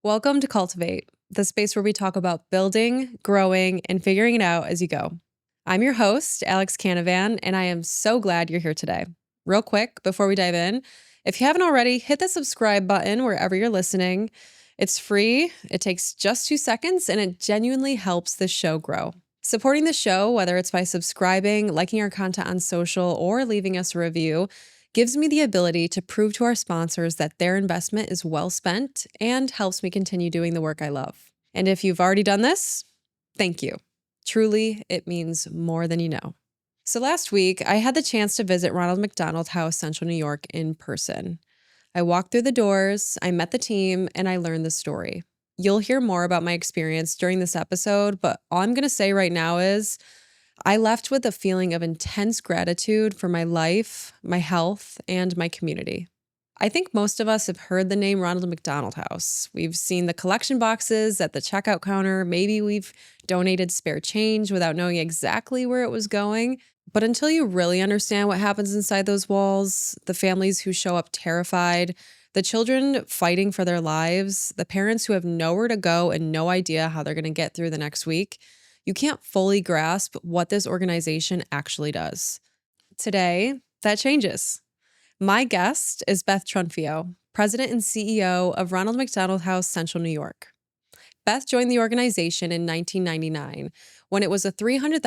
Welcome to Cultivate, the space where we talk about building, growing, and figuring it out as you go. I'm your host, Alex Canavan, and I am so glad you're here today. Real quick, before we dive in, if you haven't already, hit the subscribe button wherever you're listening. It's free, it takes just 2 seconds, and it genuinely helps this show grow. Supporting the show, whether it's by subscribing, liking our content on social, or leaving us a review, gives me the ability to prove to our sponsors that their investment is well spent and helps me continue doing the work I love. And if you've already done this, thank you. Truly, it means more than you know. So last week, I had the chance to visit Ronald McDonald House, Central New York in person. I walked through the doors, I met the team, and I learned the story. You'll hear more about my experience during this episode, but all I'm going to say right now is I left with a feeling of intense gratitude for my life, my health, and my community. I think most of us have heard the name Ronald McDonald House. We've seen the collection boxes at the checkout counter. Maybe we've donated spare change without knowing exactly where it was going. But until you really understand what happens inside those walls, the families who show up terrified, the children fighting for their lives, the parents who have nowhere to go and no idea how they're going to get through the next week, you can't fully grasp what this organization actually does. Today, that changes. My guest is Beth Trunfio, President and CEO of Ronald McDonald House, Central New York. Beth joined the organization in 1999 when it was a $300,000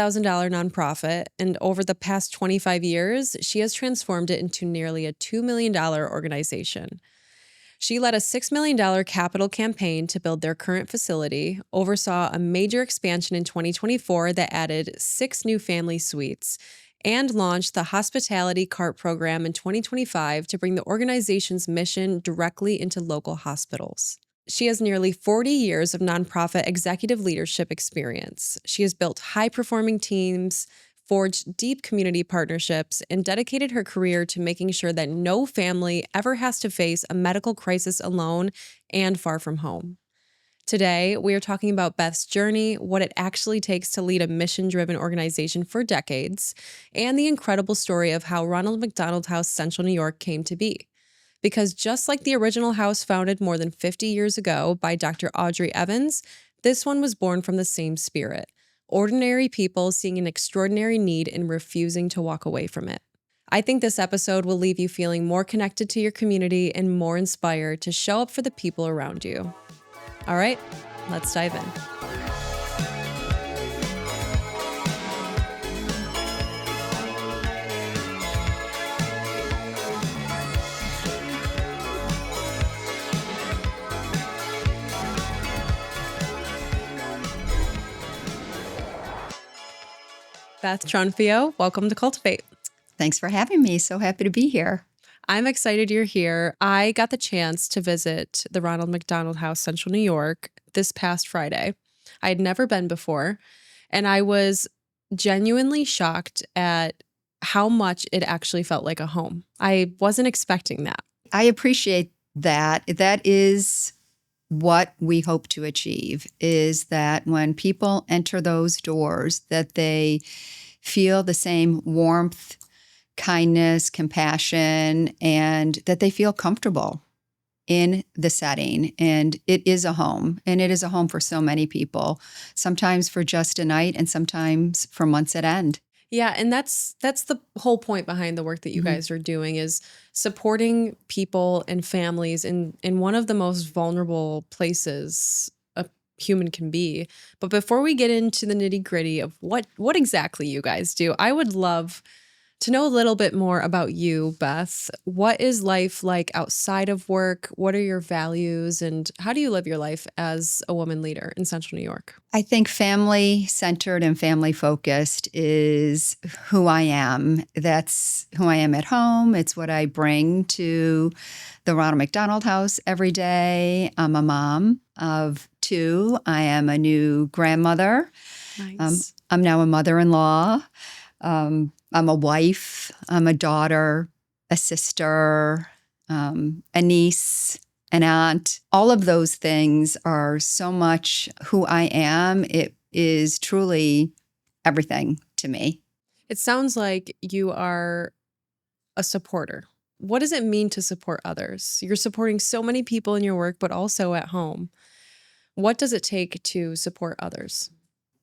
nonprofit, and over the past 25 years, she has transformed it into nearly a $2 million organization. She led a $6 million capital campaign to build their current facility, oversaw a major expansion in 2024 that added 6 new family suites, and launched the Hospitality Cart program in 2025 to bring the organization's mission directly into local hospitals. She has nearly 40 years of nonprofit executive leadership experience. She has built high-performing teams, forged deep community partnerships, and dedicated her career to making sure that no family ever has to face a medical crisis alone and far from home. Today, we are talking about Beth's journey, what it actually takes to lead a mission-driven organization for decades, and the incredible story of how Ronald McDonald House Central New York came to be. Because just like the original house founded more than 50 years ago by Dr. Audrey Evans, this one was born from the same spirit. Ordinary people seeing an extraordinary need and refusing to walk away from it. I think this episode will leave you feeling more connected to your community and more inspired to show up for the people around you. All right, let's dive in. Beth Trunfio, welcome to Cultivate. Thanks for having me. So happy to be here. I'm excited you're here. I got the chance to visit the Ronald McDonald House, Central New York, this past Friday. I had never been before, and I was genuinely shocked at how much it actually felt like a home. I wasn't expecting that. I appreciate that. That is what we hope to achieve, is that when people enter those doors, that they feel the same warmth, kindness, compassion, and that they feel comfortable in the setting. And it is a home, and it is a home for so many people, sometimes for just a night and sometimes for months at end. Yeah, and that's the whole point behind the work that you guys are doing, is supporting people and families in one of the most vulnerable places a human can be. But before we get into the nitty-gritty of what exactly you guys do, I would love to know a little bit more about you, Beth. What is life like outside of work? What are your values? And how do you live your life as a woman leader in Central New York? I think family-centered and family-focused is who I am. That's who I am at home. It's what I bring to the Ronald McDonald House every day. I'm a mom of 2. I am a new grandmother. Nice. I'm now a mother-in-law. I'm a wife, I'm a daughter, a sister, a niece, an aunt. All of those things are so much who I am. It is truly everything to me. It sounds like you are a supporter what does it mean to support others? You're supporting so many people in your work, but also at home. What does it take to support others?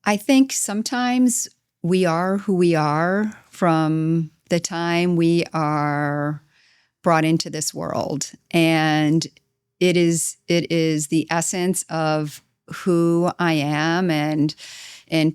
I think sometimes we are who we are from the time we are brought into this world. And it is the essence of who I am, and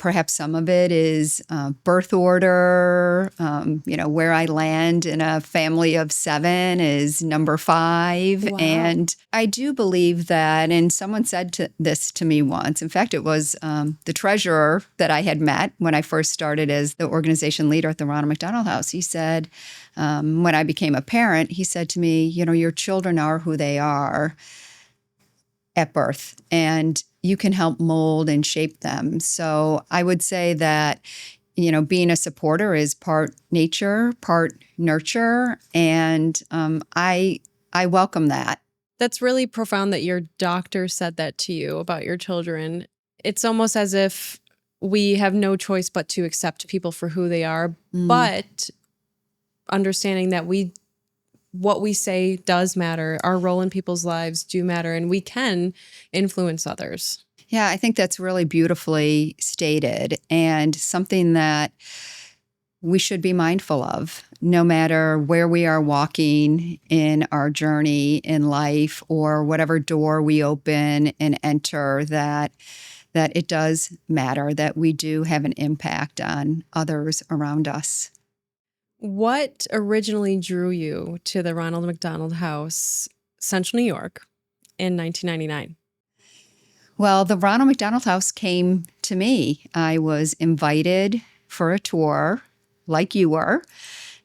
perhaps some of it is birth order. Where I land in a family of 7 is number 5. Wow. And I do believe that, and someone said this to me once. In fact, it was the treasurer that I had met when I first started as the organization leader at the Ronald McDonald House. He said, when I became a parent, he said to me, your children are who they are at birth, and you can help mold and shape them. So I would say that, being a supporter is part nature, part nurture, and I welcome that. That's really profound that your doctor said that to you about your children. It's almost as if we have no choice but to accept people for who they are, but understanding that what we say does matter. Our role in people's lives do matter, and we can influence others. Yeah, I think that's really beautifully stated, and something that we should be mindful of, no matter where we are walking in our journey in life or whatever door we open and enter, that it does matter, that we do have an impact on others around us. What originally drew you to the Ronald McDonald House, Central New York, in 1999? Well, the Ronald McDonald House came to me. I was invited for a tour, like you were,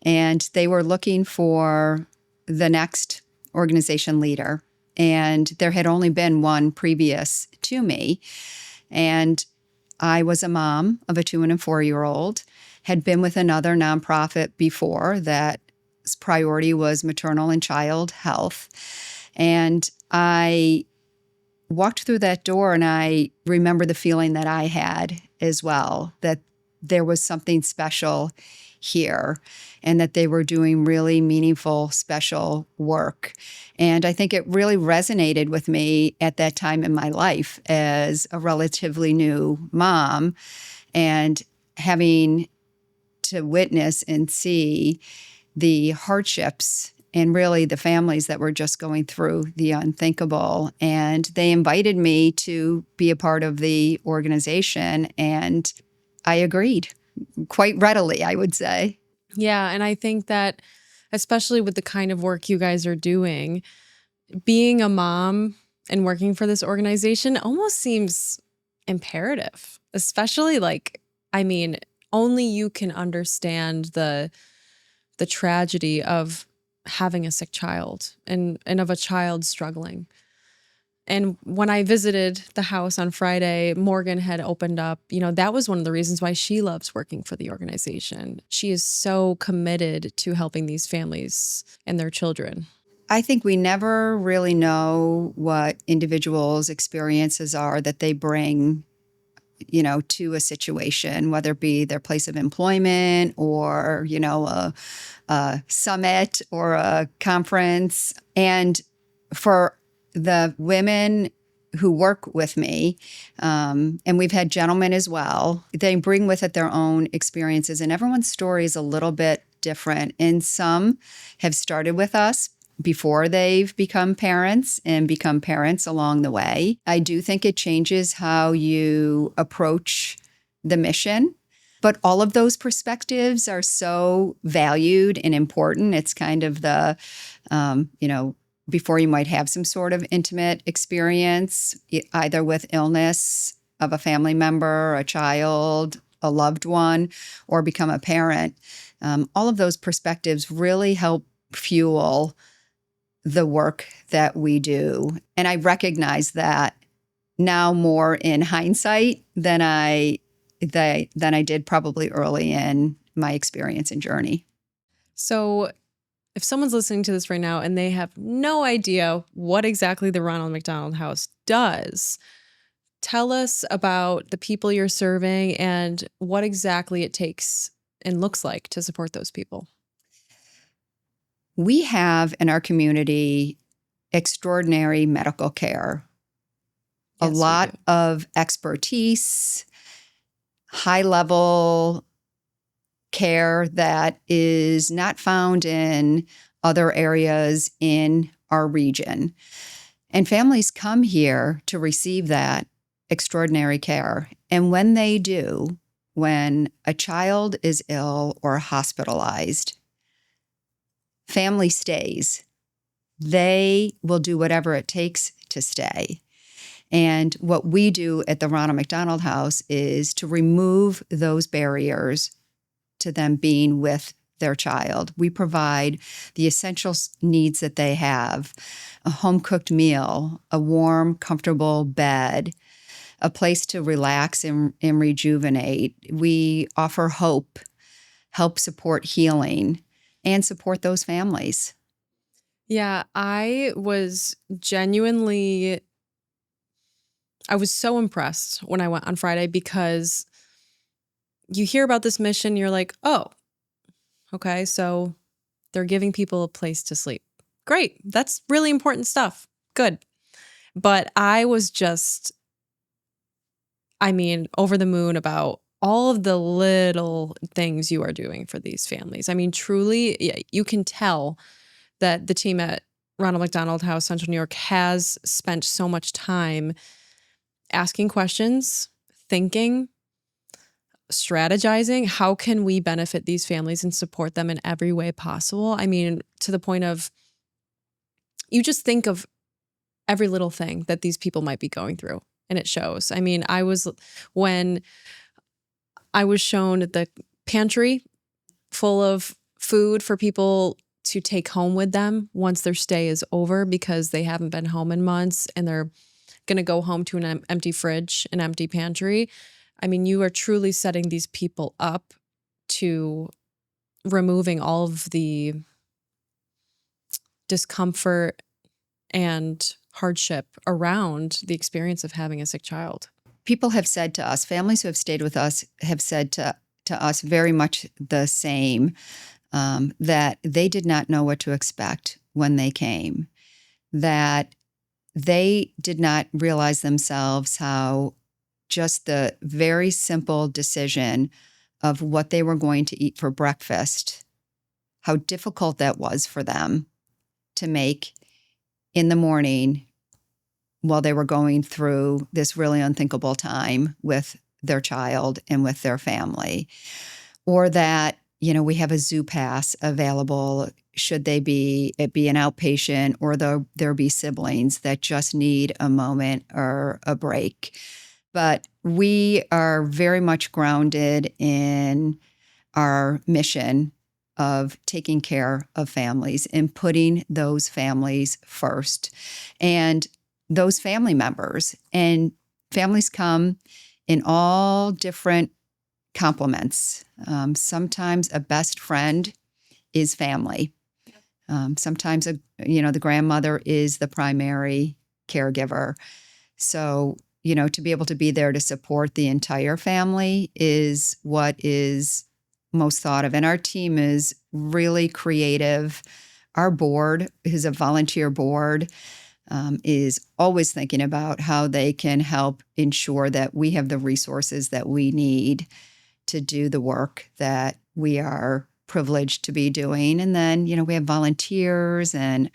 and they were looking for the next organization leader. And there had only been one previous to me. And I was a mom of a 2- and 4-year-old, had been with another nonprofit before that priority was maternal and child health. And I walked through that door, and I remember the feeling that I had as well, that there was something special here and that they were doing really meaningful, special work. And I think it really resonated with me at that time in my life as a relatively new mom, and having to witness and see the hardships and really the families that were just going through the unthinkable. And they invited me to be a part of the organization, and I agreed quite readily, I would say. Yeah, and I think that especially with the kind of work you guys are doing, being a mom and working for this organization almost seems imperative, especially only you can understand the tragedy of having a sick child and of a child struggling. And when I visited the house on Friday, Morgan had opened up, that was one of the reasons why she loves working for the organization. She is so committed to helping these families and their children. I think we never really know what individuals' experiences are that they bring, to a situation, whether it be their place of employment or, a summit or a conference. And for the women who work with me, and we've had gentlemen as well, they bring with it their own experiences, and everyone's story is a little bit different. And some have started with us before they've become parents and become parents along the way. I do think it changes how you approach the mission. But all of those perspectives are so valued and important. It's kind of the, before you might have some sort of intimate experience, either with illness of a family member, a child, a loved one, or become a parent. All of those perspectives really help fuel the work that we do. And I recognize that now more in hindsight than I did probably early in my experience and journey. So if someone's listening to this right now and they have no idea what exactly the Ronald McDonald House does, tell us about the people you're serving and what exactly it takes and looks like to support those people. We have in our community extraordinary medical care, a Yes, we lot do. of expertise, high level care that is not found in other areas in our region. And families come here to receive that extraordinary care. And when they do, when a child is ill or hospitalized, family stays. They will do whatever it takes to stay. And what we do at the Ronald McDonald House is to remove those barriers to them being with their child. We provide the essential needs that they have: a home cooked meal, a warm, comfortable bed, a place to relax and rejuvenate. We offer hope, help support healing, and support those families. Yeah, I was so impressed when I went on Friday because you hear about this mission, you're like, oh, okay, so they're giving people a place to sleep. Great. That's really important stuff. Good. But I was just, over the moon about all of the little things you are doing for these families. Truly, yeah, you can tell that the team at Ronald McDonald House, Central New York, has spent so much time asking questions, thinking, strategizing. How can we benefit these families and support them in every way possible? To the point of you just think of every little thing that these people might be going through, and it shows. When I was shown the pantry full of food for people to take home with them once their stay is over because they haven't been home in months and they're going to go home to an empty fridge, an empty pantry. You are truly setting these people up to removing all of the discomfort and hardship around the experience of having a sick child. People have said to us, families who have stayed with us have said to us very much the same, that they did not know what to expect when they came, that they did not realize themselves how just the very simple decision of what they were going to eat for breakfast, how difficult that was for them to make in the morning while they were going through this really unthinkable time with their child and with their family. Or that, we have a zoo pass available should it be an outpatient or there be siblings that just need a moment or a break. But we are very much grounded in our mission of taking care of families and putting those families first. And those family members and families come in all different complements. Sometimes a best friend is family. Sometimes, the grandmother is the primary caregiver. So, to be able to be there to support the entire family is what is most thought of. And our team is really creative. Our board is a volunteer board, is always thinking about how they can help ensure that we have the resources that we need to do the work that we are privileged to be doing. And then, we have volunteers and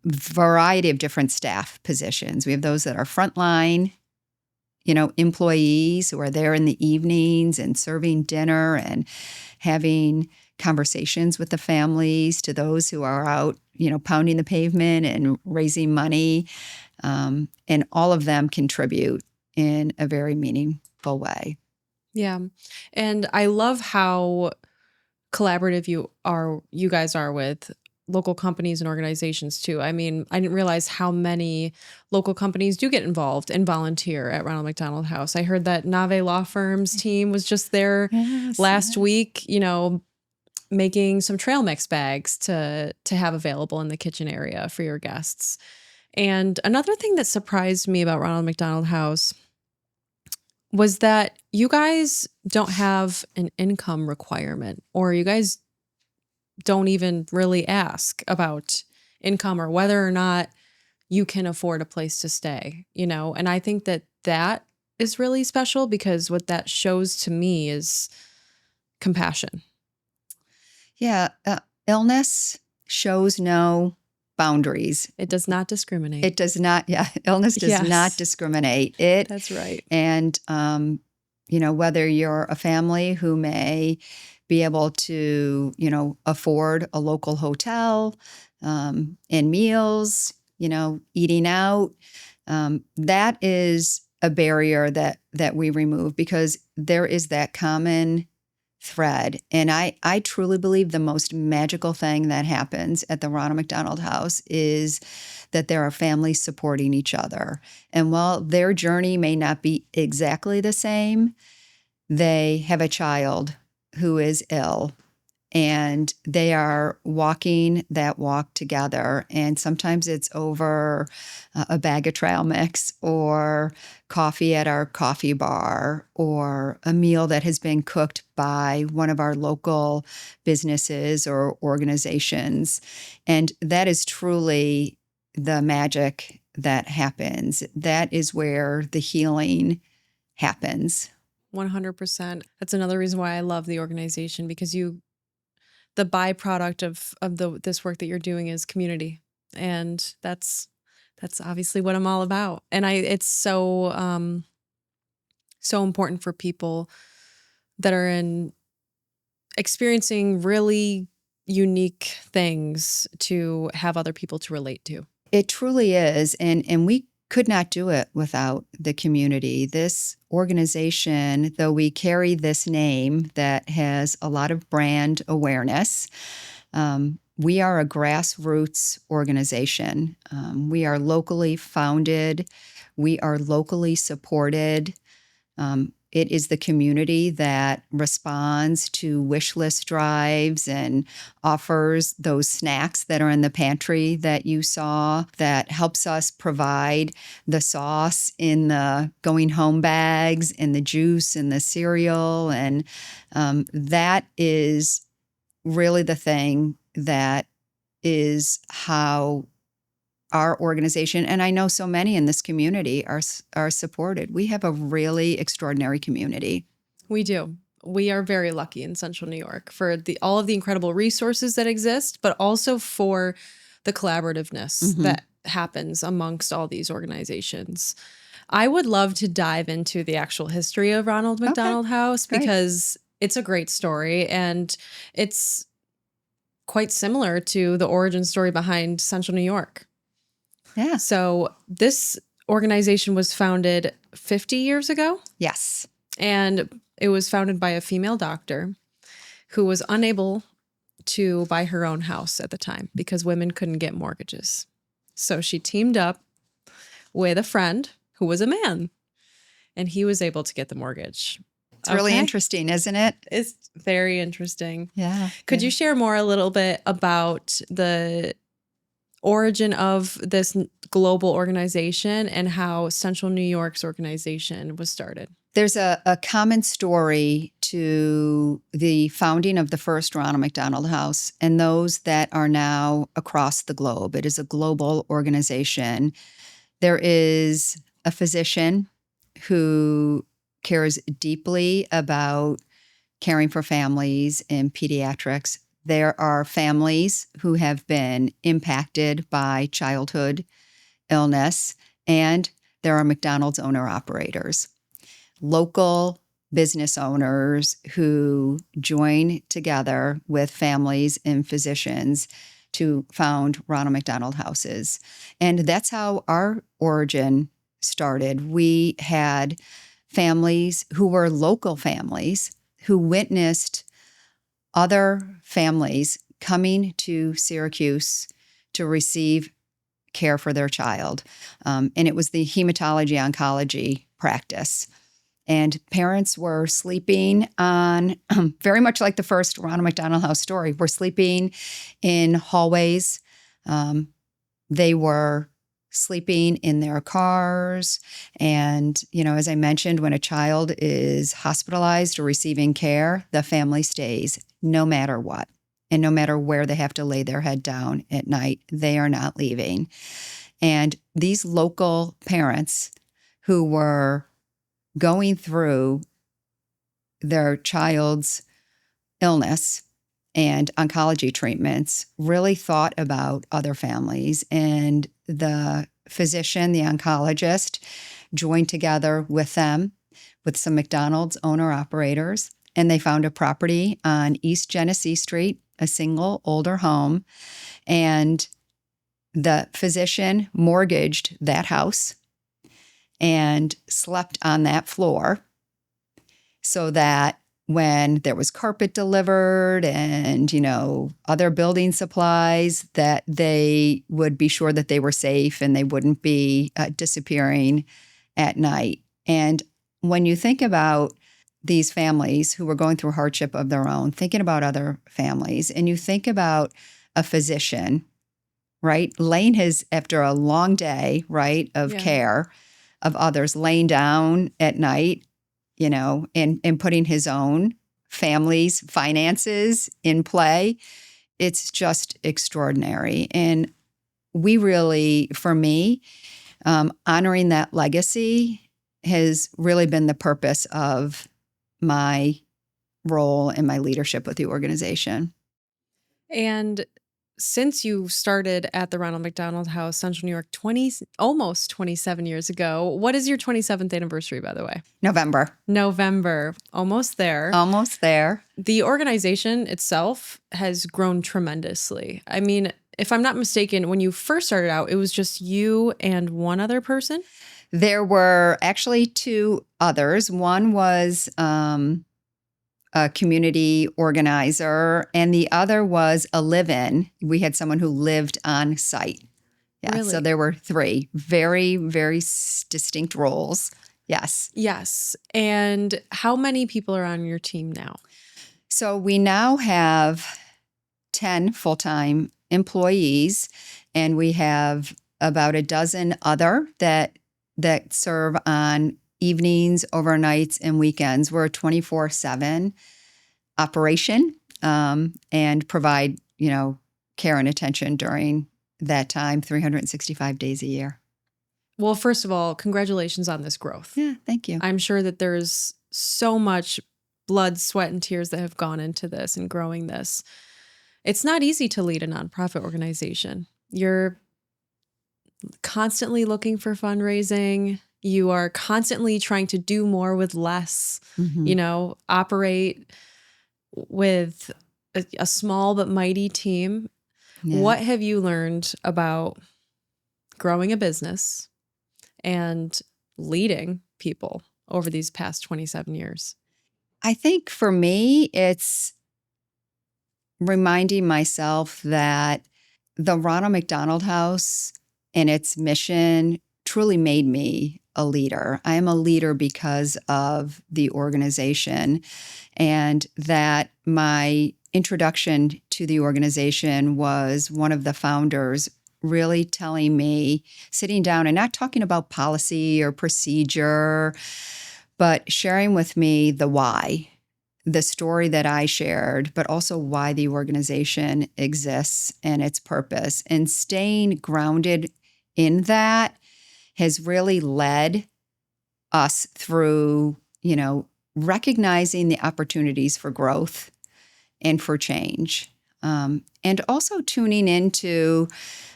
variety of different staff positions. We have those that are frontline, employees who are there in the evenings and serving dinner and having conversations with the families, to those who are out, pounding the pavement and raising money. And all of them contribute in a very meaningful way. Yeah. And I love how collaborative you guys are with local companies and organizations too. I didn't realize how many local companies do get involved and volunteer at Ronald McDonald House. I heard that Nave Law Firm's team was just there last week, making some trail mix bags to have available in the kitchen area for your guests. And another thing that surprised me about Ronald McDonald House was that you guys don't have an income requirement, or you guys don't even really ask about income or whether or not you can afford a place to stay, And I think that that is really special because what that shows to me is compassion. Yeah. Illness shows no boundaries. It does not discriminate. It does not. Yeah. Illness does not Yes, discriminate. that's right. And, whether you're a family who may be able to, afford a local hotel and meals, eating out, that is a barrier that we remove because there is that common thread. And I truly believe the most magical thing that happens at the Ronald McDonald House is that there are families supporting each other. And while their journey may not be exactly the same, they have a child who is ill and they are walking that walk together. And sometimes it's over a bag of trail mix or coffee at our coffee bar or a meal that has been cooked by one of our local businesses or organizations. And that is truly the magic that happens. That is where the healing happens. 100%. That's another reason why I love the organization because the byproduct of this work that you're doing is community, and that's obviously what I'm all about. And it's so so important for people that are experiencing really unique things to have other people to relate to. It truly is, and we could not do it without the community. This organization, though we carry this name that has a lot of brand awareness, we are a grassroots organization. We are locally founded. We are locally supported. It is the community that responds to wish list drives and offers those snacks that are in the pantry that you saw, that helps us provide the sauce in the going home bags and the juice and the cereal. And that is really the thing that is how our organization, and I know so many in this community, are supported. We have a really extraordinary community. We do. We are very lucky in Central New York for all of the incredible resources that exist, but also for the collaborativeness that happens amongst all these organizations. I would love to dive into the actual history of Ronald McDonald House because it's a great story and it's quite similar to the origin story behind Central New York. Yeah. So this organization was founded 50 years ago. Yes. And it was founded by a female doctor who was unable to buy her own house at the time because women couldn't get mortgages. So she teamed up with a friend who was a man, and he was able to get the mortgage. It's really interesting, isn't it? It's very interesting. Yeah. Could you share more a little bit about the origin of this global organization and how Central New York's organization was started? There's a common story to the founding of the first Ronald McDonald House and those that are now across the globe. It is a global organization. There is a physician who cares deeply about caring for families in pediatrics. There are families who have been impacted by childhood illness, and there are McDonald's owner-operators, local business owners who join together with families and physicians to found Ronald McDonald Houses. And that's how our origin started. We had families who were local families who witnessed other families coming to Syracuse to receive care for their child. And it was the hematology-oncology practice. And parents were sleeping on, very much like the first Ronald McDonald House story, were sleeping in hallways. They were sleeping in their cars. And, as I mentioned, when a child is hospitalized or receiving care, the family stays no matter what. And no matter where they have to lay their head down at night, they are not leaving. And these local parents who were going through their child's illness and oncology treatments really thought about other families. And the physician, the oncologist, joined together with them, with some McDonald's owner-operators, and they found a property on East Genesee Street, a single older home, and the physician mortgaged that house and slept on that floor so that when there was carpet delivered and, other building supplies, that they would be sure that they were safe and they wouldn't be disappearing at night. And when you think about these families who were going through hardship of their own, thinking about other families, and you think about a physician, right, laying after a long day, right, of care of others, laying down at night, and putting his own family's finances in play, it's just extraordinary. And we really, for me, honoring that legacy has really been the purpose of my role and my leadership with the organization. And since you started at the Ronald McDonald House, Central New York, almost 27 years ago, what is your 27th anniversary, by the way? November. Almost there. Almost there. The organization itself has grown tremendously. I mean, if I'm not mistaken, when you first started out, it was just you and one other person? There were actually two others. One was a community organizer, and the other was a live-in. We had someone who lived on site. Yeah, Really? So there were three very, very distinct roles. Yes. Yes. And how many people are on your team now? So we now have 10 full-time employees, and we have about a dozen other that serve on evenings, overnights, and weekends. We're a 24/7 operation and provide, care and attention during that time, 365 days a year. Well, first of all, congratulations on this growth. Yeah, thank you. I'm sure that there's so much blood, sweat, and tears that have gone into this and growing this. It's not easy to lead a nonprofit organization. You're constantly looking for fundraising. You are constantly trying to do more with less, operate with a small but mighty team. Yeah. What have you learned about growing a business and leading people over these past 27 years? I think for me, it's reminding myself that the Ronald McDonald House and its mission truly made me a leader. I am a leader because of the organization, and that my introduction to the organization was one of the founders really telling me, sitting down and not talking about policy or procedure, but sharing with me the why, the story that I shared, but also why the organization exists and its purpose. And staying grounded in that has really led us through, recognizing the opportunities for growth and for change. And also tuning into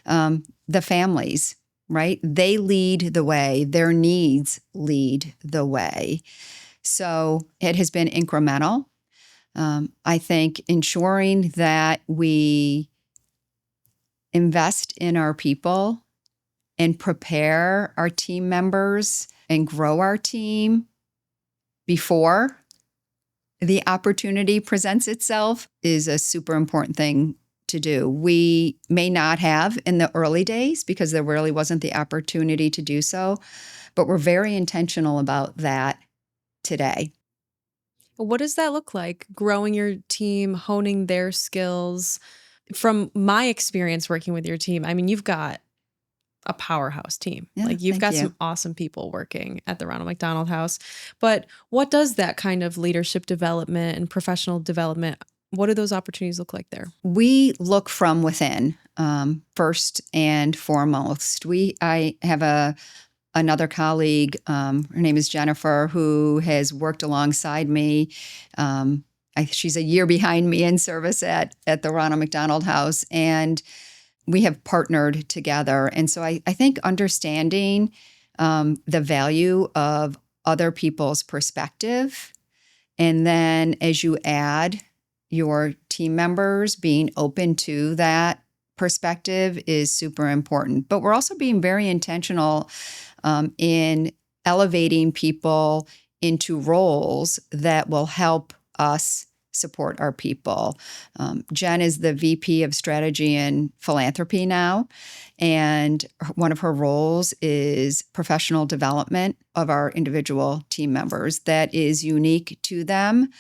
the families, right? They lead the way. Their needs lead the way. So it has been incremental. I think ensuring that we invest in our people and prepare our team members and grow our team before the opportunity presents itself is a super important thing to do. We may not have in the early days because there really wasn't the opportunity to do so, but we're very intentional about that today. What does that look like? Growing your team, honing their skills. From my experience working with your team, I mean, you've got a powerhouse team. Yeah, you've got thank you. some awesome people working at the Ronald McDonald House. But what does that kind of leadership development and professional development What do those opportunities look like there? We look from within, first and foremost. I have another colleague, her name is Jennifer, who has worked alongside me. She's a year behind me in service at the Ronald McDonald House, and we have partnered together. And so I think understanding the value of other people's perspective, and then as you add your team members, being open to that perspective is super important. But we're also being very intentional in elevating people into roles that will help us support our people. Jen is the VP of Strategy and Philanthropy now, and one of her roles is professional development of our individual team members that is unique to them,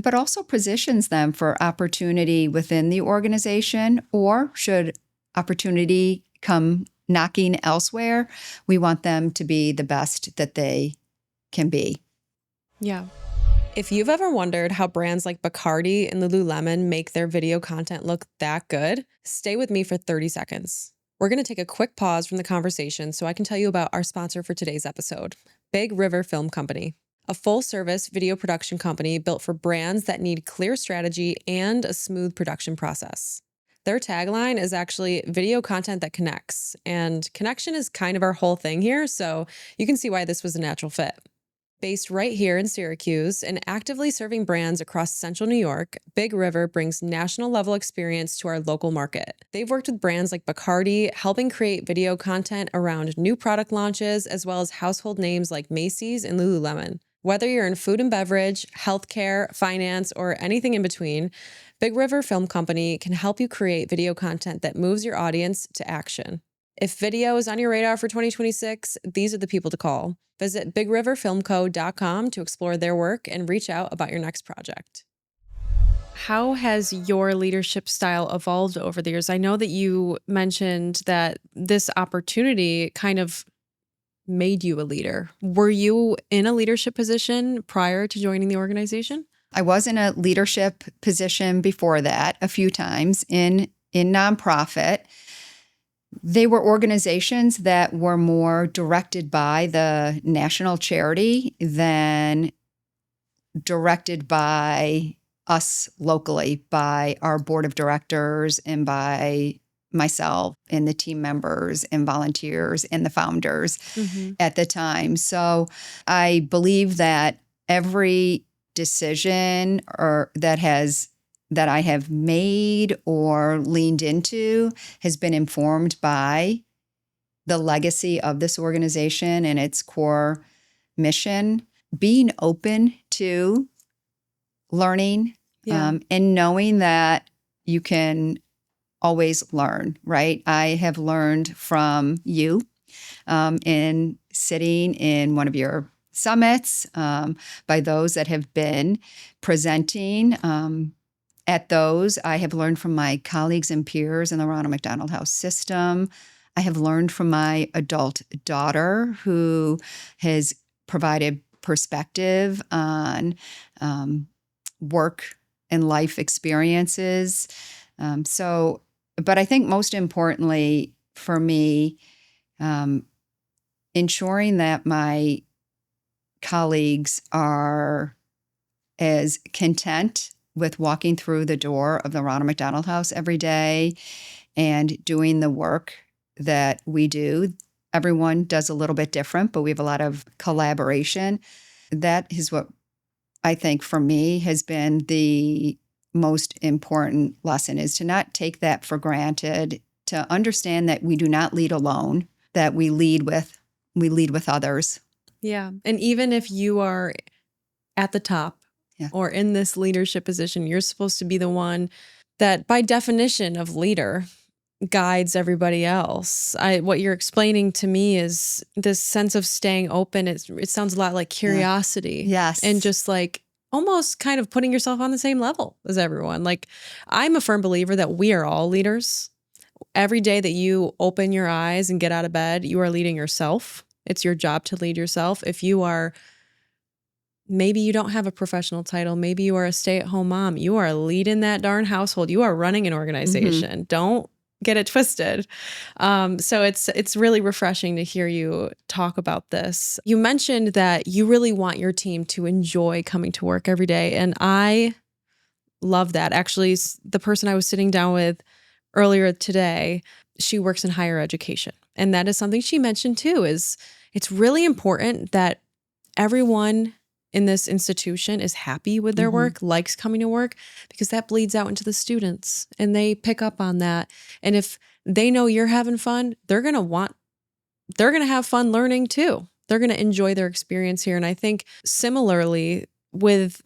but also positions them for opportunity within the organization, or should opportunity come knocking elsewhere, we want them to be the best that they can be. Yeah. If you've ever wondered how brands like Bacardi and Lululemon make their video content look that good, stay with me for 30 seconds. We're going to take a quick pause from the conversation so I can tell you about our sponsor for today's episode, Big River Film Company, a full-service video production company built for brands that need clear strategy and a smooth production process. Their tagline is actually video content that connects, and connection is kind of our whole thing here, so you can see why this was a natural fit. Based right here in Syracuse and actively serving brands across central New York, Big River brings national-level experience to our local market. They've worked with brands like Bacardi, helping create video content around new product launches, as well as household names like Macy's and Lululemon. Whether you're in food and beverage, healthcare, finance, or anything in between, Big River Film Company can help you create video content that moves your audience to action. If video is on your radar for 2026, these are the people to call. Visit bigriverfilmco.com to explore their work and reach out about your next project. How has your leadership style evolved over the years? I know that you mentioned that this opportunity kind of made you a leader. Were you in a leadership position prior to joining the organization? I was in a leadership position before that a few times in nonprofit. They were organizations that were more directed by the national charity than directed by us locally, by our board of directors and by myself and the team members and volunteers and the founders at the time. So I believe that every decision that I have made or leaned into has been informed by the legacy of this organization and its core mission. Being open to learning, and knowing that you can always learn, right? I have learned from you in sitting in one of your summits, by those that have been presenting at those. I have learned from my colleagues and peers in the Ronald McDonald House system. I have learned from my adult daughter, who has provided perspective on work and life experiences. But I think most importantly for me, ensuring that my colleagues are as content with walking through the door of the Ronald McDonald House every day and doing the work that we do. Everyone does a little bit different, but we have a lot of collaboration. That is what I think for me has been the most important lesson, is to not take that for granted, to understand that we do not lead alone, that we lead with others. Yeah. And even if you are at the top, or in this leadership position, you're supposed to be the one that, by definition of leader, guides everybody else. What you're explaining to me is this sense of staying open. It sounds a lot like curiosity. Yes. And just like almost kind of putting yourself on the same level as everyone. Like, I'm a firm believer that we are all leaders. Every day that you open your eyes and get out of bed, you are leading yourself. It's your job to lead yourself. If you are maybe you don't have a professional title. Maybe you are a stay-at-home mom. You are leading that darn household. You are running an organization. Don't get it twisted. So it's really refreshing to hear you talk about this. You mentioned that you really want your team to enjoy coming to work every day. And I love that. Actually, the person I was sitting down with earlier today, she works in higher education. And that is something she mentioned too, is it's really important that everyone in this institution is happy with their work, likes coming to work, because that bleeds out into the students and they pick up on that. And if they know you're having fun, they're going to have fun learning too. They're going to enjoy their experience here. And I think similarly with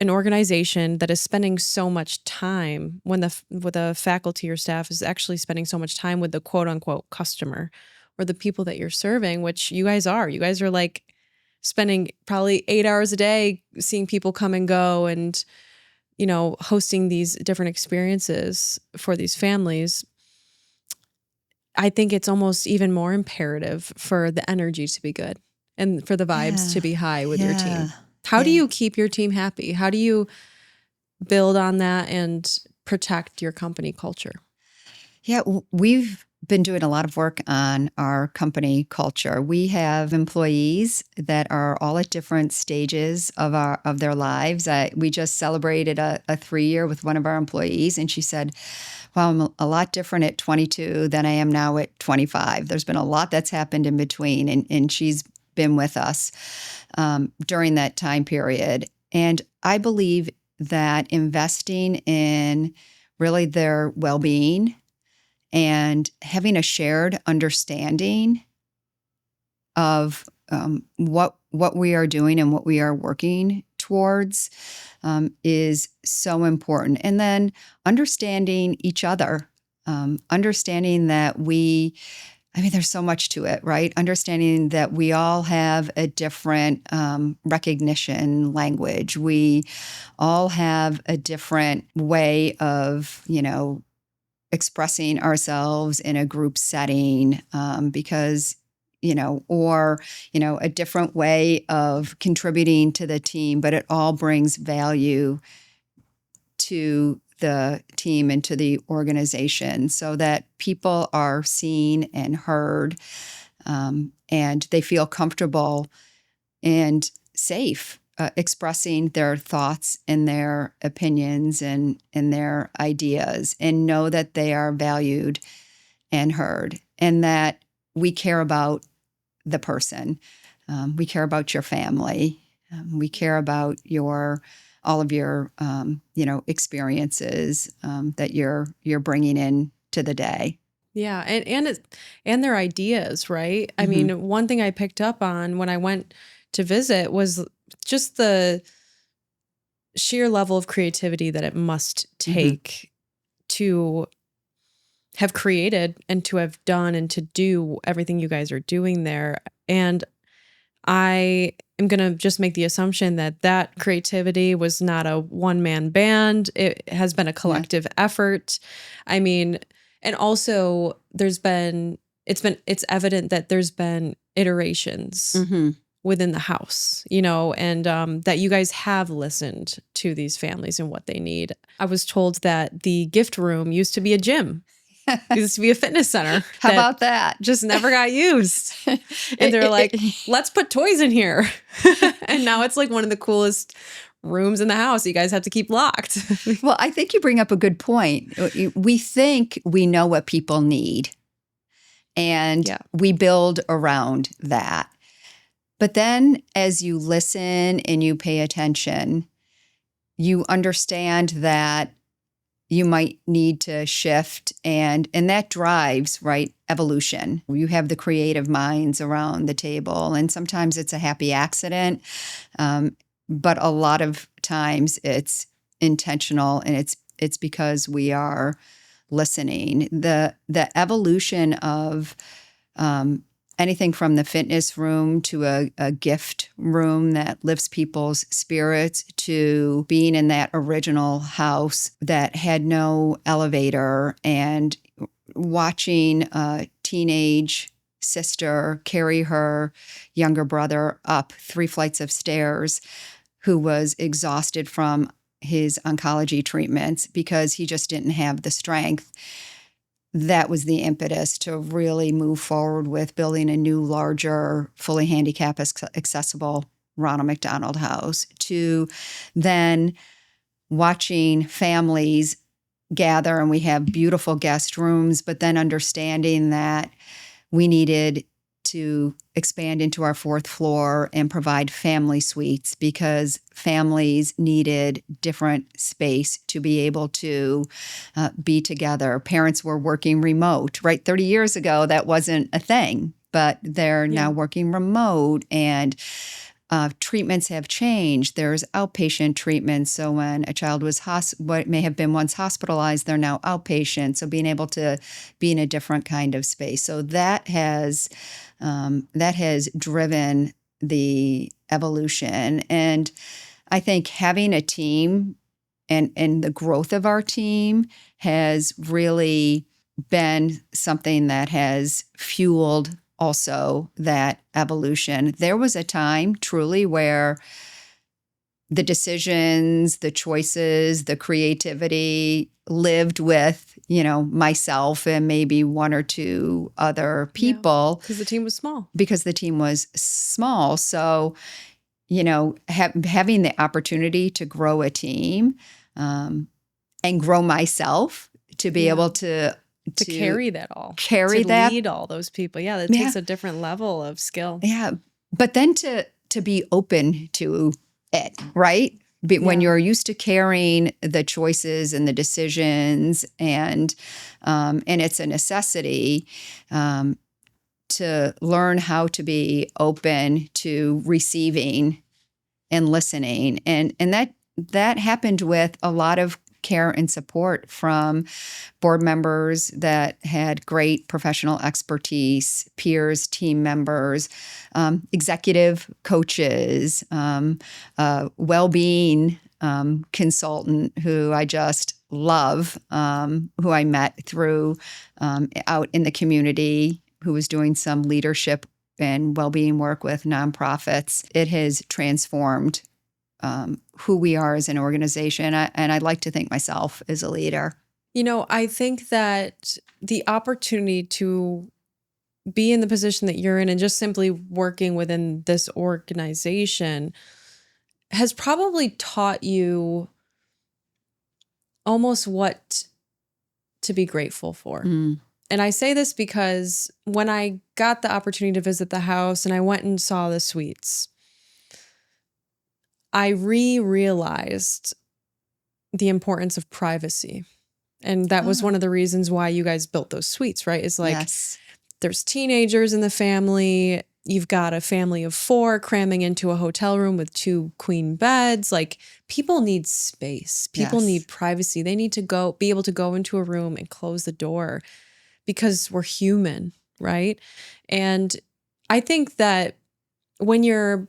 an organization that is spending so much time when the faculty or staff is actually spending so much time with the quote unquote customer or the people that you're serving, which you guys are. You guys are like spending probably 8 hours a day seeing people come and go and, hosting these different experiences for these families. I think it's almost even more imperative for the energy to be good and for the vibes to be high with your team. How do you keep your team happy? How do you build on that and protect your company culture? Yeah, we've been doing a lot of work on our company culture. We have employees that are all at different stages of their lives. We just celebrated a 3-year with one of our employees, and she said, "Wow, I'm a lot different at 22 than I am now at 25. There's been a lot that's happened in between," and she's been with us during that time period. And I believe that investing in really their well-being and having a shared understanding of what we are doing and what we are working towards is so important. And then understanding each other, understanding that there's so much to it, right? Understanding that we all have a different recognition language. We all have a different way of, expressing ourselves in a group setting because, a different way of contributing to the team, but it all brings value to the team and to the organization so that people are seen and heard and they feel comfortable and safe expressing their thoughts and their opinions and their ideas, and know that they are valued and heard, and that we care about the person. We care about your family. We care about all of your experiences that you're bringing in to the day. Yeah, and their ideas, right? I mean, one thing I picked up on when I went to visit was just the sheer level of creativity that it must take to have created and to have done and to do everything you guys are doing there. And I am going to just make the assumption that creativity was not a one-man band. It has been a collective effort. I mean, and also it's evident that there's been iterations within the house, and that you guys have listened to these families and what they need. I was told that the gift room used to be a gym. It used to be a fitness center. How about that? Just never got used. And they're like, let's put toys in here. And now it's like one of the coolest rooms in the house. You guys have to keep locked. Well, I think you bring up a good point. We think we know what people need, and we build around that. But then as you listen and you pay attention, you understand that you might need to shift, and that drives, right, evolution. You have the creative minds around the table, and sometimes it's a happy accident, but a lot of times it's intentional, and it's because we are listening. The evolution of anything from the fitness room to a gift room that lifts people's spirits, to being in that original house that had no elevator and watching a teenage sister carry her younger brother up 3 flights of stairs who was exhausted from his oncology treatments because he just didn't have the strength. That was the impetus to really move forward with building a new, larger, fully handicap accessible Ronald McDonald House, to then watching families gather, and we have beautiful guest rooms, but then understanding that we needed to expand into our 4th floor and provide family suites because families needed different space to be able to be together. Parents were working remote, right? 30 years ago, that wasn't a thing, but they're now working remote, and treatments have changed. There's outpatient treatments. So when a child was what may have been once hospitalized, they're now outpatient. So being able to be in a different kind of space. So that has driven the evolution. And I think having a team and the growth of our team has really been something that has fueled also that evolution. There was a time truly where the decisions, the choices, the creativity lived with, myself and maybe 1 or 2 other people. Because the team was small. So, having the opportunity to grow a team and grow myself to be able to carry that all. Lead all those people. Yeah, that takes a different level of skill. Yeah. But then to be open to it, right? When you're used to carrying the choices and the decisions, and it's a necessity to learn how to be open to receiving and listening. And that happened with a lot of care and support from board members that had great professional expertise, peers, team members, executive coaches, well-being consultant who I just love, who I met through out in the community, who was doing some leadership and well-being work with nonprofits. It has transformed who we are as an organization. And I'd like to think myself as a leader. I think that the opportunity to be in the position that you're in and just simply working within this organization has probably taught you almost what to be grateful for. And I say this because when I got the opportunity to visit the house and I went and saw the suites, I realized the importance of privacy. And that was one of the reasons why you guys built those suites, right? It's like, there's teenagers in the family. You've got a family of 4 cramming into a hotel room with 2 queen beds. Like, people need space. People need privacy. They need to be able to go into a room and close the door because we're human, right? And I think that when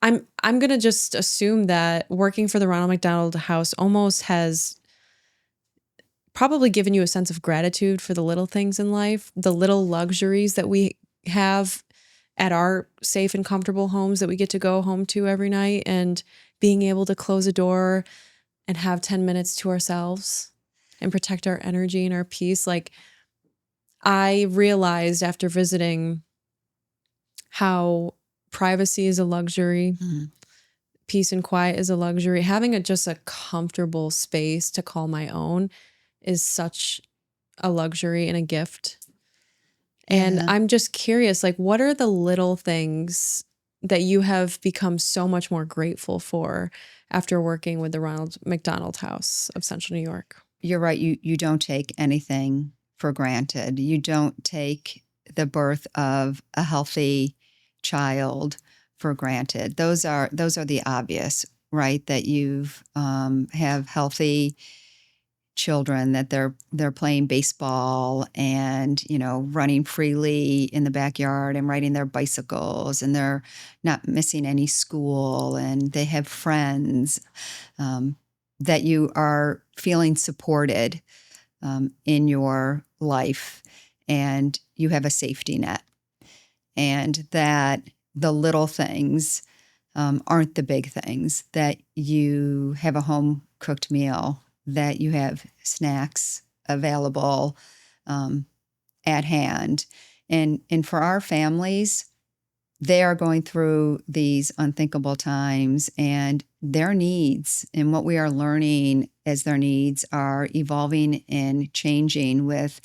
I'm going to just assume that working for the Ronald McDonald House almost has probably given you a sense of gratitude for the little things in life, the little luxuries that we have at our safe and comfortable homes that we get to go home to every night, and being able to close a door and have 10 minutes to ourselves and protect our energy and our peace. Like, I realized after visiting how privacy is a luxury. Peace and quiet is a luxury. Having just a comfortable space to call my own is such a luxury and a gift. And I'm just curious, like, what are the little things that you have become so much more grateful for after working with the Ronald McDonald House of Central New York? You're right. You don't take anything for granted. You don't take the birth of a healthy child for granted. Those are the obvious, right? That you've have healthy children, that they're playing baseball and running freely in the backyard and riding their bicycles, and they're not missing any school, and they have friends, that you are feeling supported in your life, and you have a safety net, and that the little things aren't the big things, that you have a home cooked meal, that you have snacks available at hand. And for our families, they are going through these unthinkable times, and their needs and what we are learning as their needs are evolving and changing with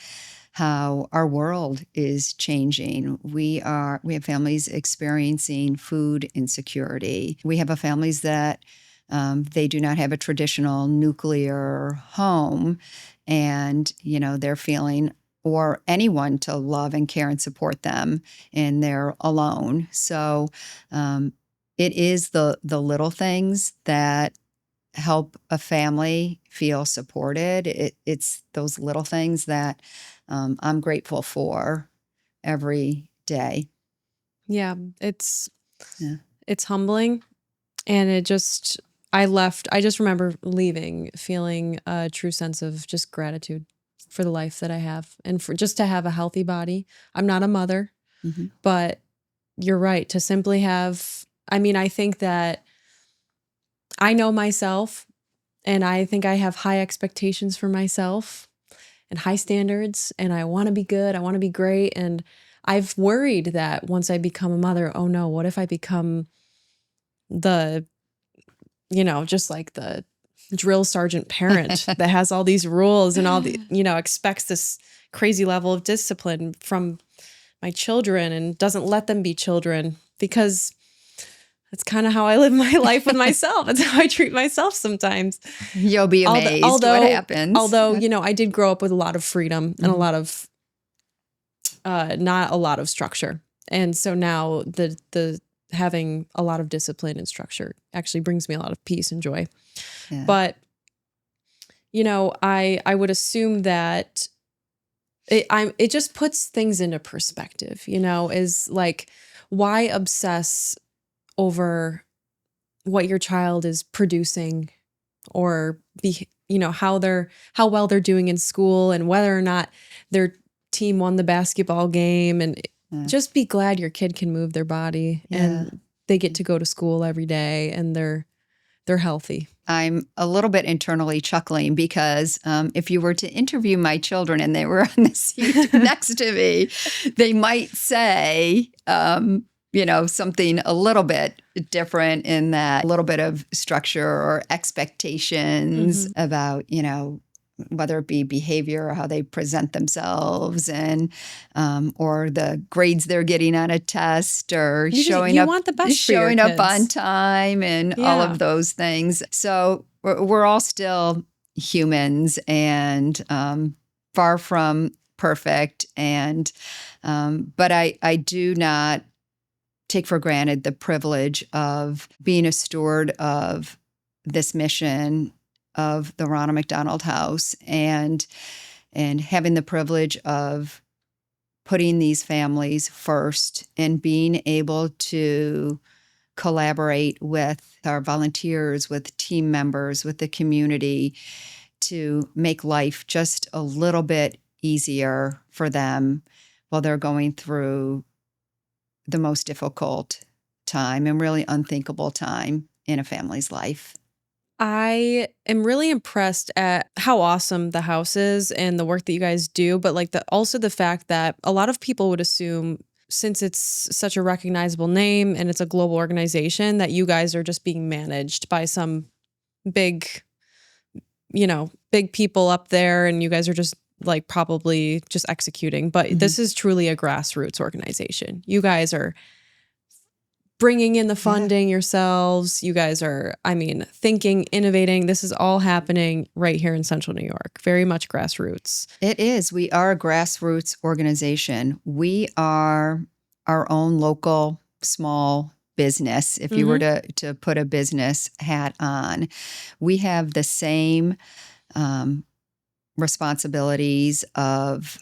how our world is changing. We have families experiencing food insecurity. We have families that they do not have a traditional nuclear home, and they're feeling, or anyone to love and care and support them, and they're alone. So it is the little things that help a family feel supported. It's those little things that I'm grateful for every day. Yeah, it's Yeah. it's humbling, and I just remember leaving feeling a true sense of just gratitude for the life that I have, and for just to have a healthy body. I'm not a mother, Mhm. but you're right, to simply have, I think that I know myself, and I think I have high expectations for myself and high standards, and I want to be good. I want to be great. And I've worried that once I become a mother, oh no, what if I become the, just like the drill sergeant parent that has all these rules and all the, expects this crazy level of discipline from my children and doesn't let them be children, because that's kind of how I live my life with myself. That's how I treat myself sometimes. You'll be amazed what happens. Although, I did grow up with a lot of freedom and a lot of, not a lot of structure. And so now the having a lot of discipline and structure actually brings me a lot of peace and joy. Yeah. But, I would assume that it just puts things into perspective, is like, why obsess over what your child is producing, or how well they're doing in school, and whether or not their team won the basketball game, and just be glad your kid can move their body and they get to go to school every day and they're healthy. I'm a little bit internally chuckling because if you were to interview my children and they were on the seat next to me, they might say, something a little bit different, in that a little bit of structure or expectations about, whether it be behavior or how they present themselves, and or the grades they're getting on a test, or showing up on time, and all of those things. So we're all still humans, and far from perfect. And but I do not take for granted the privilege of being a steward of this mission of the Ronald McDonald House, and having the privilege of putting these families first, and being able to collaborate with our volunteers, with team members, with the community, to make life just a little bit easier for them while they're going through the most difficult time and really unthinkable time in a family's life. I am really impressed at how awesome the house is and the work that you guys do, but also the fact that a lot of people would assume, since it's such a recognizable name and it's a global organization, that you guys are just being managed by some big people up there, and you guys are just probably just executing. But this is truly a grassroots organization. You guys are bringing in the funding yourselves. You guys are, thinking, innovating. This is all happening right here in Central New York. Very much grassroots. It is. We are a grassroots organization. We are our own local small business. If you were to put a business hat on, we have the same responsibilities of,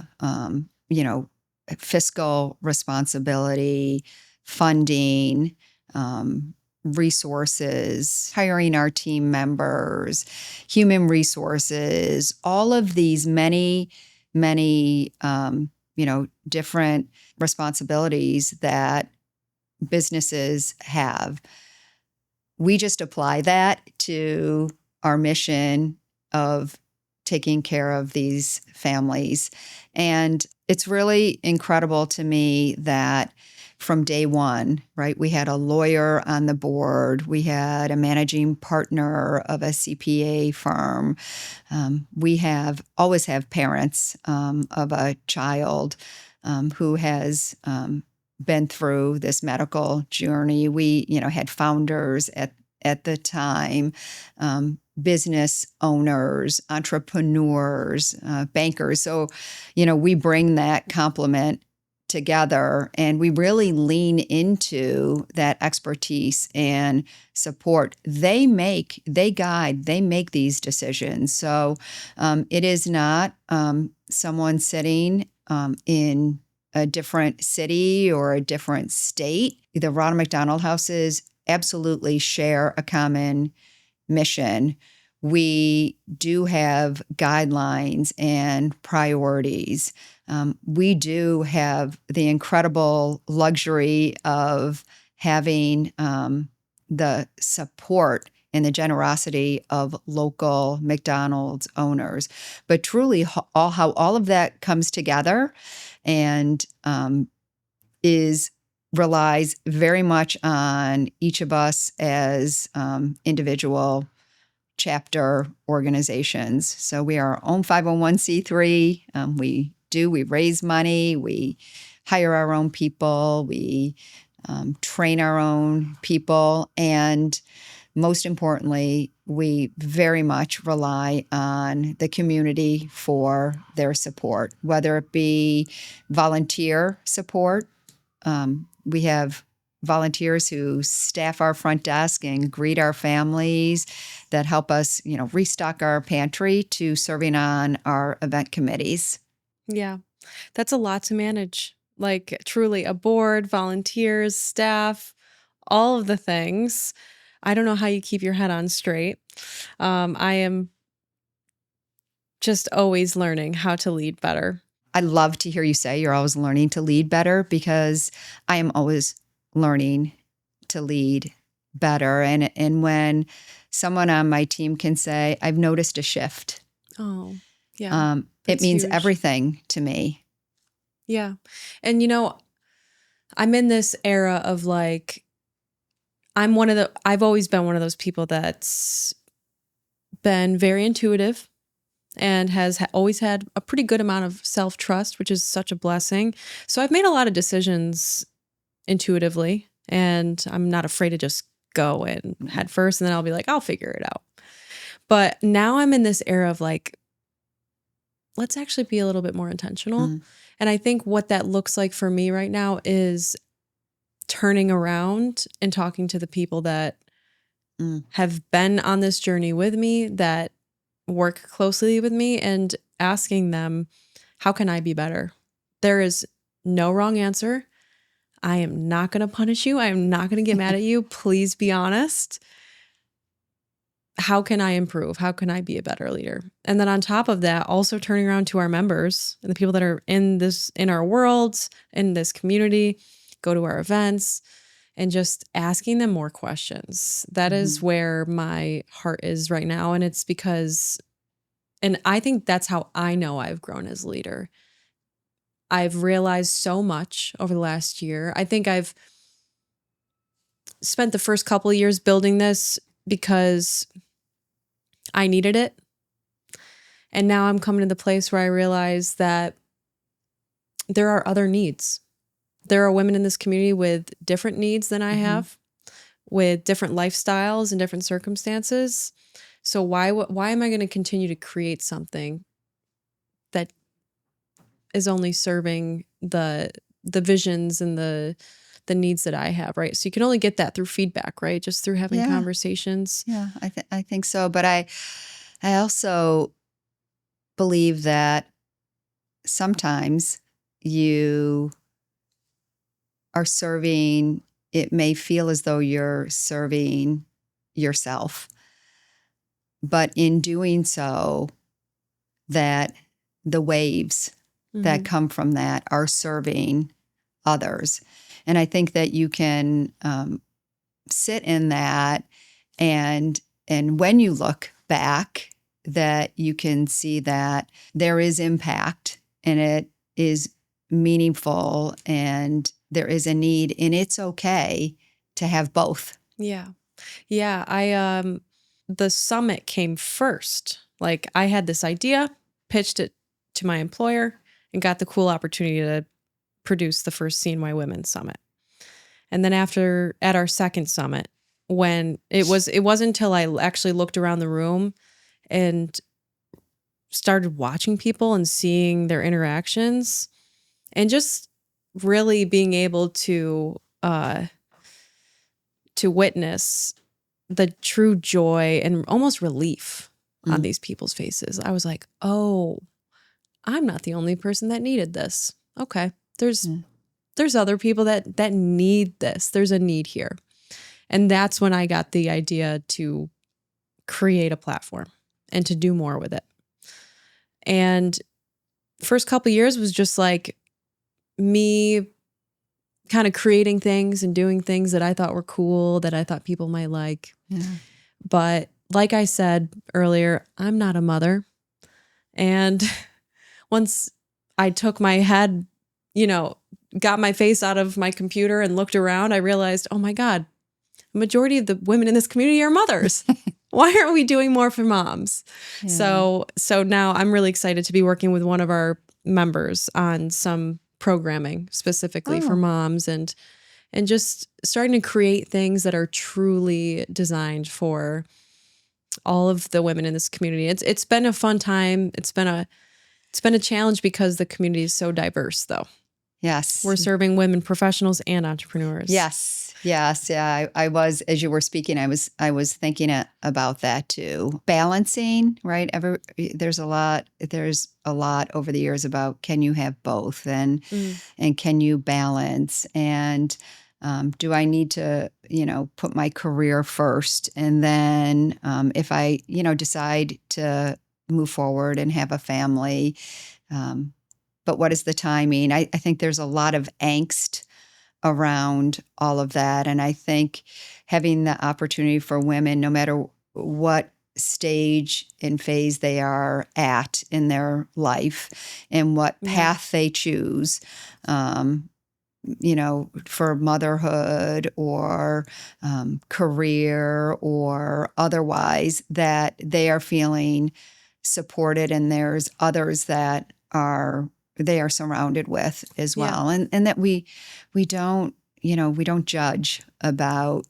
fiscal responsibility, funding, resources, hiring our team members, human resources, all of these many, different responsibilities that businesses have. we just apply that to our mission of taking care of these families. And it's really incredible to me that from day one, right, we had a lawyer on the board, we had a managing partner of a CPA firm. We always have parents of a child who has been through this medical journey. We, had founders at the time, business owners, entrepreneurs, bankers. So, we bring that complement together and we really lean into that expertise and support. They guide, they make these decisions. So it is not someone sitting in a different city or a different state. The Ronald McDonald houses absolutely share a common mission. We do have guidelines and priorities. We do have the incredible luxury of having the support and the generosity of local McDonald's owners. But truly, how all of that comes together and relies very much on each of us as individual chapter organizations. So we are our own 501c3. We raise money, we hire our own people, we train our own people, and most importantly, we very much rely on the community for their support, whether it be volunteer support. We have volunteers who staff our front desk and greet our families, that help us, restock our pantry, to serving on our event committees. Yeah, that's a lot to manage. Like, truly, a board, volunteers, staff, all of the things. I don't know how you keep your head on straight. I am just always learning how to lead better. I love to hear you say you're always learning to lead better, because I am always learning to lead better. And when someone on my team can say, I've noticed a shift. Oh, yeah. It means huge. everything to me. Yeah. And I'm in this era of like, I've always been one of those people that's been very intuitive and has always had a pretty good amount of self-trust, which is such a blessing. So I've made a lot of decisions intuitively, and I'm not afraid to just go in head first, and then I'll be like, I'll figure it out. But now I'm in this era of like, let's actually be a little bit more intentional. And I think what that looks like for me right now is turning around and talking to the people that have been on this journey with me, that work closely with me, and asking them, how can I be better? There is no wrong answer. I am not going to punish you. I am not going to get mad at you. Please be honest. How can I improve? How can I be a better leader? And then on top of that, also turning around to our members and the people that are in our world, in this community, go to our events, and just asking them more questions. That is where my heart is right now. And it's because, and I think that's how I know I've grown as a leader. I've realized so much over the last year. I think I've spent the first couple of years building this because I needed it. And now I'm coming to the place where I realize that there are other needs. There are women in this community with different needs than I have, with different lifestyles and different circumstances. So why am I going to continue to create something that is only serving the visions and the needs that I have, right? So you can only get that through feedback, right? Just through having conversations. Yeah, I think so. But I also believe that sometimes you are serving, it may feel as though you're serving yourself. But in doing so, that the waves that come from that are serving others. And I think that you can sit in that, and when you look back, that you can see that there is impact and it is meaningful and there is a need, and it's okay to have both. Yeah. Yeah. The summit came first. Like, I had this idea, pitched it to my employer, and got the cool opportunity to produce the first CNY Women's Summit. And then at our second summit, when it wasn't until I actually looked around the room and started watching people and seeing their interactions and just really being able to witness the true joy and almost relief on these people's faces. I was like, oh, I'm not the only person that needed this. Okay. There's other people that need this. There's a need here. And that's when I got the idea to create a platform and to do more with it. And first couple of years was just like me kind of creating things and doing things that I thought were cool, that I thought people might like. Yeah. But like I said earlier, I'm not a mother. And once I took my head, got my face out of my computer and looked around, I realized, oh my God, the majority of the women in this community are mothers. Why aren't we doing more for moms? Yeah. So now I'm really excited to be working with one of our members on some programming specifically for moms and just starting to create things that are truly designed for all of the women in this community. It's been a fun time. It's been a challenge because the community is so diverse, though. Yes. We're serving women professionals and entrepreneurs. Yes. Yeah. I was, as you were speaking, I was thinking about that too. Balancing, right? There's a lot over the years about, can you have both, and can you balance, and do I need to, put my career first, and then if I, decide to move forward and have a family, but what is the timing? I think there's a lot of angst around all of that. And I think having the opportunity for women, no matter what stage and phase they are at in their life and what path they choose, for motherhood or career or otherwise, that they are feeling supported, and there's others that they are surrounded with as well. Yeah. And that we don't judge about,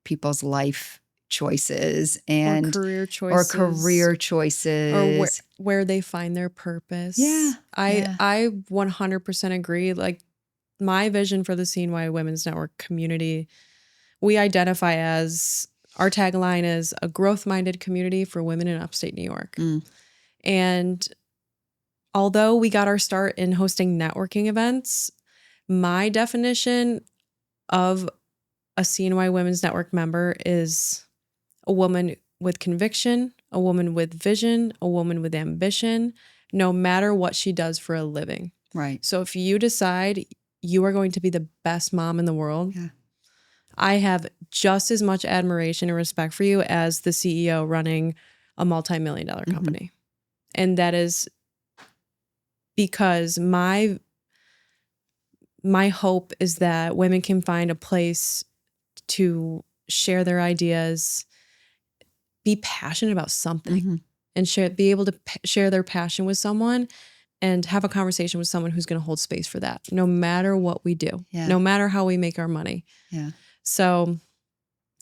people's life choices and or career choices or where they find their purpose. Yeah. I 100% agree. Like, my vision for the CNY Women's Network community, we identify as, our tagline is a growth-minded community for women in upstate New York. And although we got our start in hosting networking events, my definition of a CNY Women's Network member is a woman with conviction, a woman with vision, a woman with ambition, no matter what she does for a living. Right. So if you decide you are going to be the best mom in the world, I have just as much admiration and respect for you as the CEO running a multi-million-dollar company. And that is because my hope is that women can find a place to share their ideas, be passionate about something, and be able to share their passion with someone and have a conversation with someone who's going to hold space for that, no matter what we do, no matter how we make our money. Yeah. So,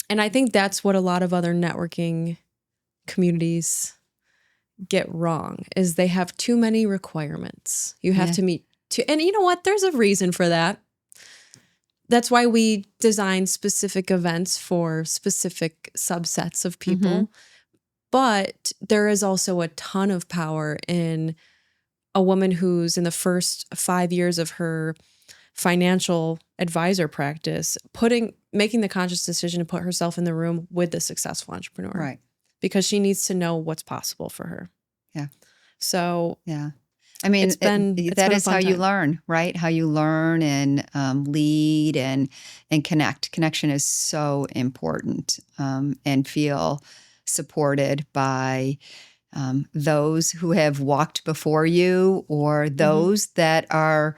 and I think that's what a lot of other networking communities get wrong, is they have too many requirements. You have to meet and you know what? There's a reason for that. That's why we design specific events for specific subsets of people. But there is also a ton of power in a woman who's in the first 5 years of her financial advisor practice, making the conscious decision to put herself in the room with the successful entrepreneur. Right. Because she needs to know what's possible for her. Yeah. So. Yeah. I mean, it's been that a is how fun you time. learn, right? How you learn and lead and connect. Connection is so important, and feel supported by those who have walked before you or Mhm. those that are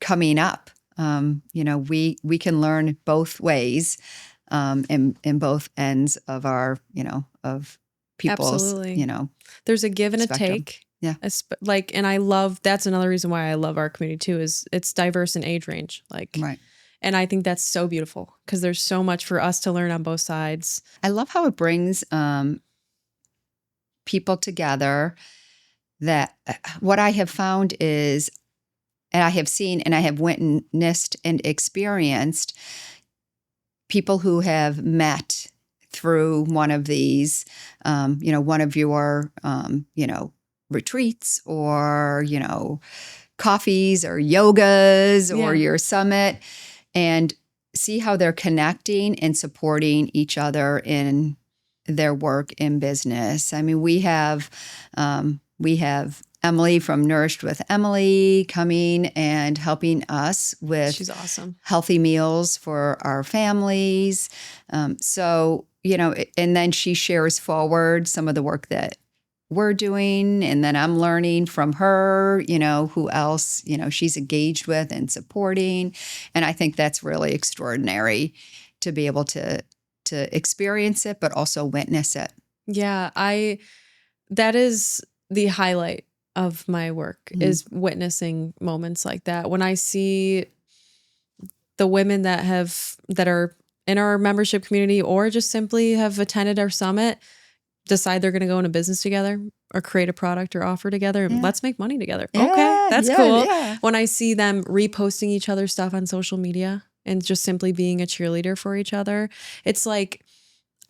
coming up. We can learn both ways, in both ends of our of people's Absolutely. There's a give and a spectrum. take. Yeah, Like, and I love, that's another reason why I love our community too, is it's diverse in age range. Like, right. and I think that's so beautiful because there's so much for us to learn on both sides. I love how it brings people together. That what I have found is, and I have seen and I have witnessed and experienced people who have met through one of these, one of your, retreats or, coffees or yogas or Yeah. your summit, and see how they're connecting and supporting each other in their work in business. I mean, we have Emily from Nourished with Emily coming and helping us with She's awesome. healthy meals for our families. And then she shares forward some of the work that we're doing. And then I'm learning from her, who else, she's engaged with and supporting. And I think that's really extraordinary to be able to experience it, but also witness it. Yeah. That is the highlight of my work Mhm. is witnessing moments like that. When I see the women that are in our membership community or just simply have attended our summit decide they're going to go into business together or create a product or offer together and Yeah. let's make money together. Okay, Yeah. that's Yeah. cool. Yeah. When I see them reposting each other's stuff on social media and just simply being a cheerleader for each other, it's like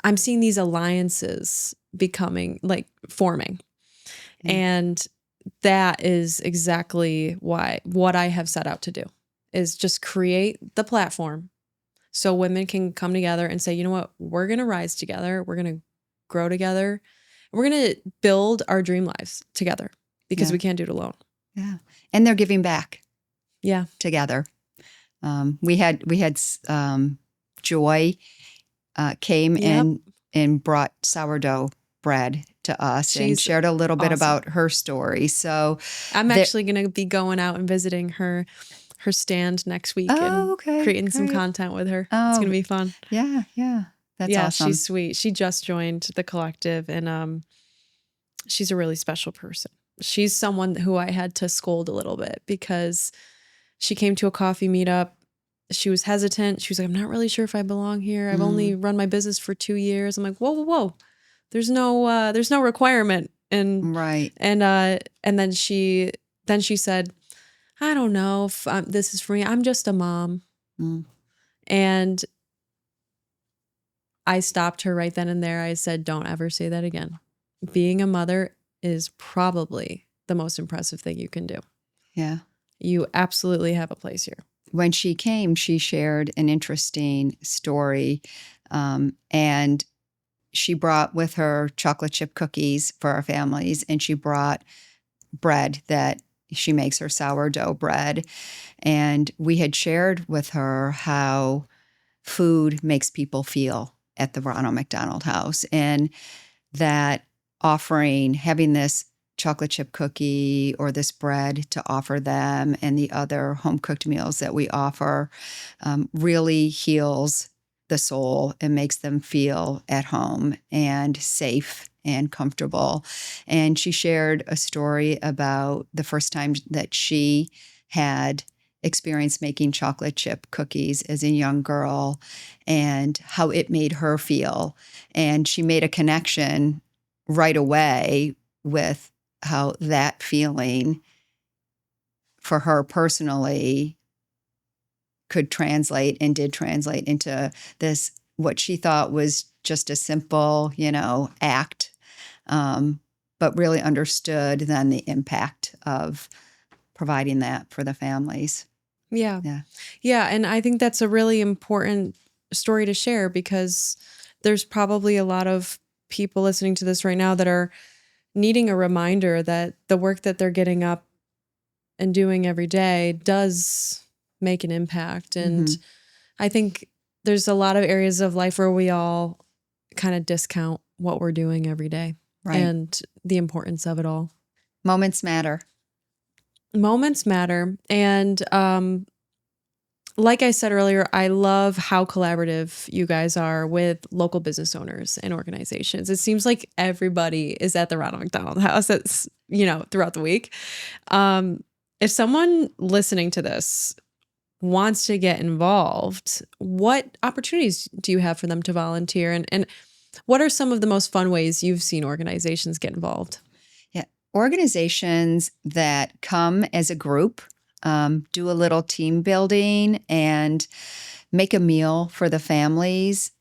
I'm seeing these alliances becoming like forming. Yeah. And that is exactly what I have set out to do is just create the platform so women can come together and say, you know what, we're going to rise together. We're going to grow together. We're going to build our dream lives together because Yeah. we can't do it alone. Yeah. And they're giving back Yeah. together. We had Joy came Yep. and brought sourdough bread to us and She's shared a little bit awesome. about her story. So I'm actually going to be going out and visiting her stand next week and okay, creating some great. content with her. It's Oh, going to be fun. yeah, yeah. That's Yeah, awesome. she's sweet. She just joined the collective and she's a really special person. She's someone who I had to scold a little bit because she came to a coffee meetup. She was hesitant. She was like, I'm not really sure if I belong here. I've only run my business for 2 years. I'm like, whoa, whoa, whoa. There's no requirement. Right. And then she said, I don't know if this is for me. I'm just a mom. Mm. And I stopped her right then and there. I said, don't ever say that again. Being a mother is probably the most impressive thing you can do. Yeah. You absolutely have a place here. When she came, she shared an interesting story, and she brought with her chocolate chip cookies for our families, and she brought bread that she makes, her sourdough bread. And we had shared with her how food makes people feel at the Ronald McDonald House, and that having this chocolate chip cookie or this bread to offer them and the other home cooked meals that we offer really heals the soul and makes them feel at home and safe and comfortable. And she shared a story about the first time that she had experienced making chocolate chip cookies as a young girl and how it made her feel. And she made a connection right away with how that feeling for her personally could translate and did translate into this, what she thought was just a simple, act, but really understood then the impact of providing that for the families. Yeah. Yeah. Yeah. And I think that's a really important story to share because there's probably a lot of people listening to this right now that are needing a reminder that the work that they're getting up and doing every day does make an impact. And I think there's a lot of areas of life where we all kind of discount what we're doing every day and the importance of it all. Moments matter. Moments matter. And like I said earlier, I love how collaborative you guys are with local business owners and organizations. It seems like everybody is at the Ronald McDonald House. It's, throughout the week. If someone listening to this wants to get involved, what opportunities do you have for them to volunteer? And what are some of the most fun ways you've seen organizations get involved? Yeah, organizations that come as a group, do a little team building and make a meal for the families,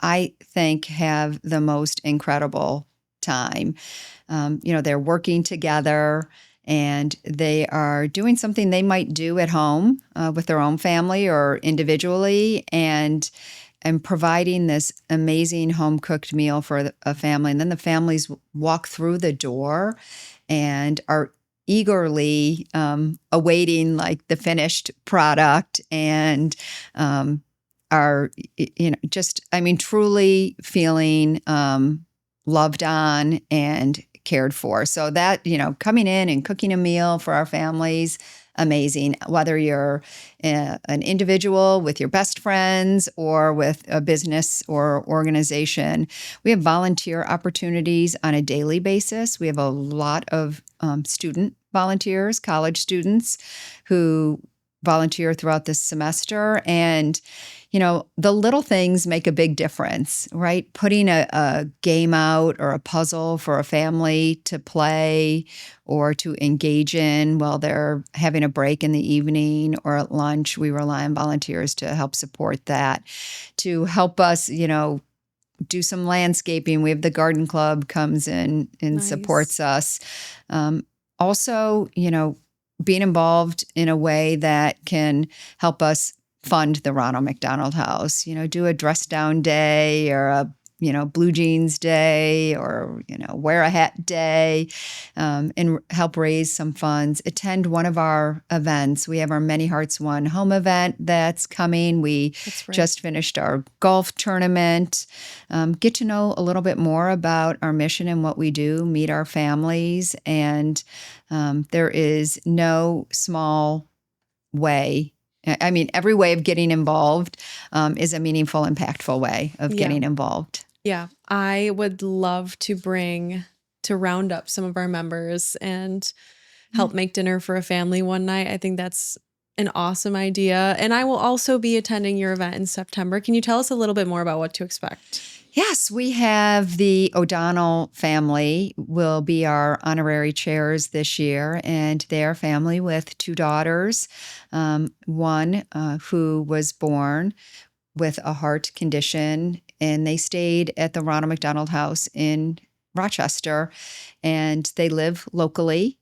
I think have the most incredible time. They're working together and they are doing something they might do at home with their own family or individually, and providing this amazing home-cooked meal for a family. And then the families walk through the door and are eagerly awaiting like the finished product and are, truly feeling loved on and cared for. So that, coming in and cooking a meal for our families, amazing. Whether you're an individual with your best friends or with a business or organization, we have volunteer opportunities on a daily basis. We have a lot of student volunteers, college students who volunteer throughout this semester. And, the little things make a big difference, right? Putting a game out or a puzzle for a family to play or to engage in while they're having a break in the evening or at lunch. We rely on volunteers to help support that, to help us, do some landscaping. We have the garden club comes in and supports us. Also, being involved in a way that can help us fund the Ronald McDonald House, do a dress down day or a, blue jeans day or, wear a hat day, and help raise some funds. Attend one of our events. We have our Many Hearts One home event that's coming. We just finished our golf tournament. Get to know a little bit more about our mission and what we do, meet our families. And there is no small way. I mean, every way of getting involved is a meaningful, impactful way of getting involved. Yeah, I would love to round up some of our members and help make dinner for a family one night. I think that's an awesome idea. And I will also be attending your event in September. Can you tell us a little bit more about what to expect? Yes, we have the O'Donnell family will be our honorary chairs this year, and they are a family with two daughters, one who was born with a heart condition, and they stayed at the Ronald McDonald House in Rochester, and they live locally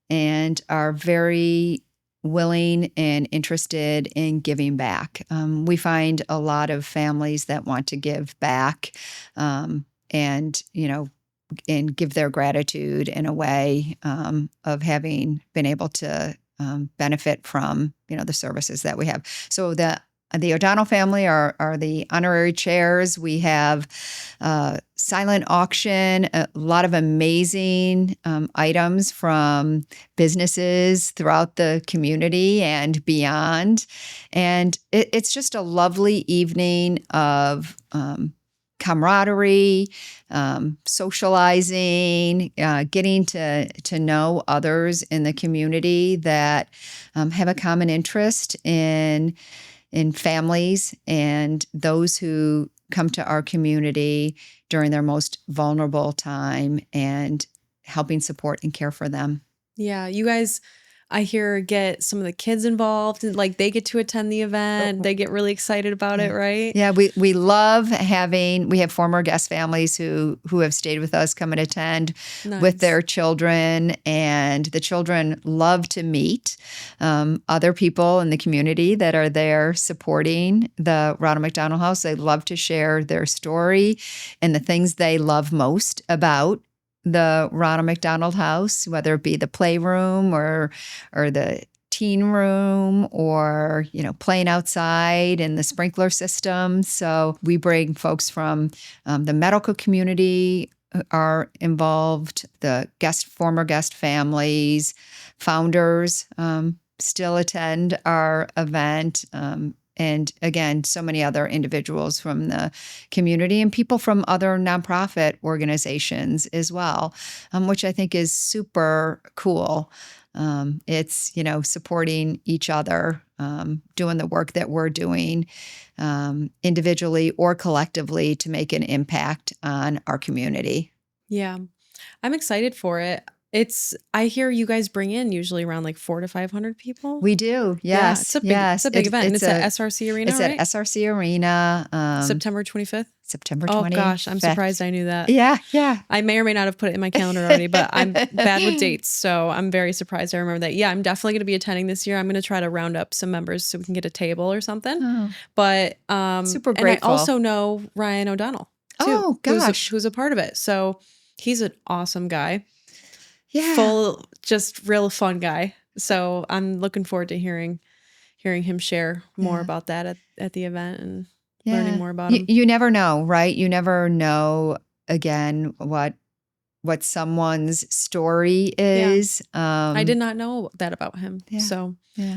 and are very willing and interested in giving back. We find a lot of families that want to give back, and give their gratitude in a way of having been able to benefit from the services that we have. So the O'Donnell family are the honorary chairs. We have silent auction, a lot of amazing items from businesses throughout the community and beyond. And it's just a lovely evening of camaraderie, socializing, getting to know others in the community that have a common interest in families and those who come to our community during their most vulnerable time and helping support and care for them. Yeah, you guys, I hear, get some of the kids involved and like they get to attend the event. They get really excited about it, right? Yeah, we love we have former guest families who have stayed with us come and attend with their children, and the children love to meet other people in the community that are there supporting the Ronald McDonald House. They love to share their story and the things they love most about the Ronald McDonald house, whether it be the playroom or the teen room, or playing outside in the sprinkler system. So we bring folks from the medical community are involved, the former guest families, founders still attend our event. And again, so many other individuals from the community and people from other nonprofit organizations as well, which I think is super cool. It's, supporting each other, doing the work that we're doing individually or collectively to make an impact on our community. Yeah. I'm excited for it. I hear you guys bring in usually around like 400 to 500 people. We do. Yes. It's a big event. And it's at SRC Arena, right? It's at SRC Arena. September 25th. September 25th. Oh gosh, I'm surprised I knew that. Yeah. I may or may not have put it in my calendar already, but I'm bad with dates. So I'm very surprised I remember that. Yeah, I'm definitely going to be attending this year. I'm going to try to round up some members so we can get a table or something. Oh, but super grateful. And I also know Ryan O'Donnell too. Oh gosh. Who's a part of it. So he's an awesome guy. Yeah. Just real fun guy. So I'm looking forward to hearing him share more about that at the event and learning more about him. You never know, right? You never know, again, what someone's story is. I did not know that about him. Yeah. So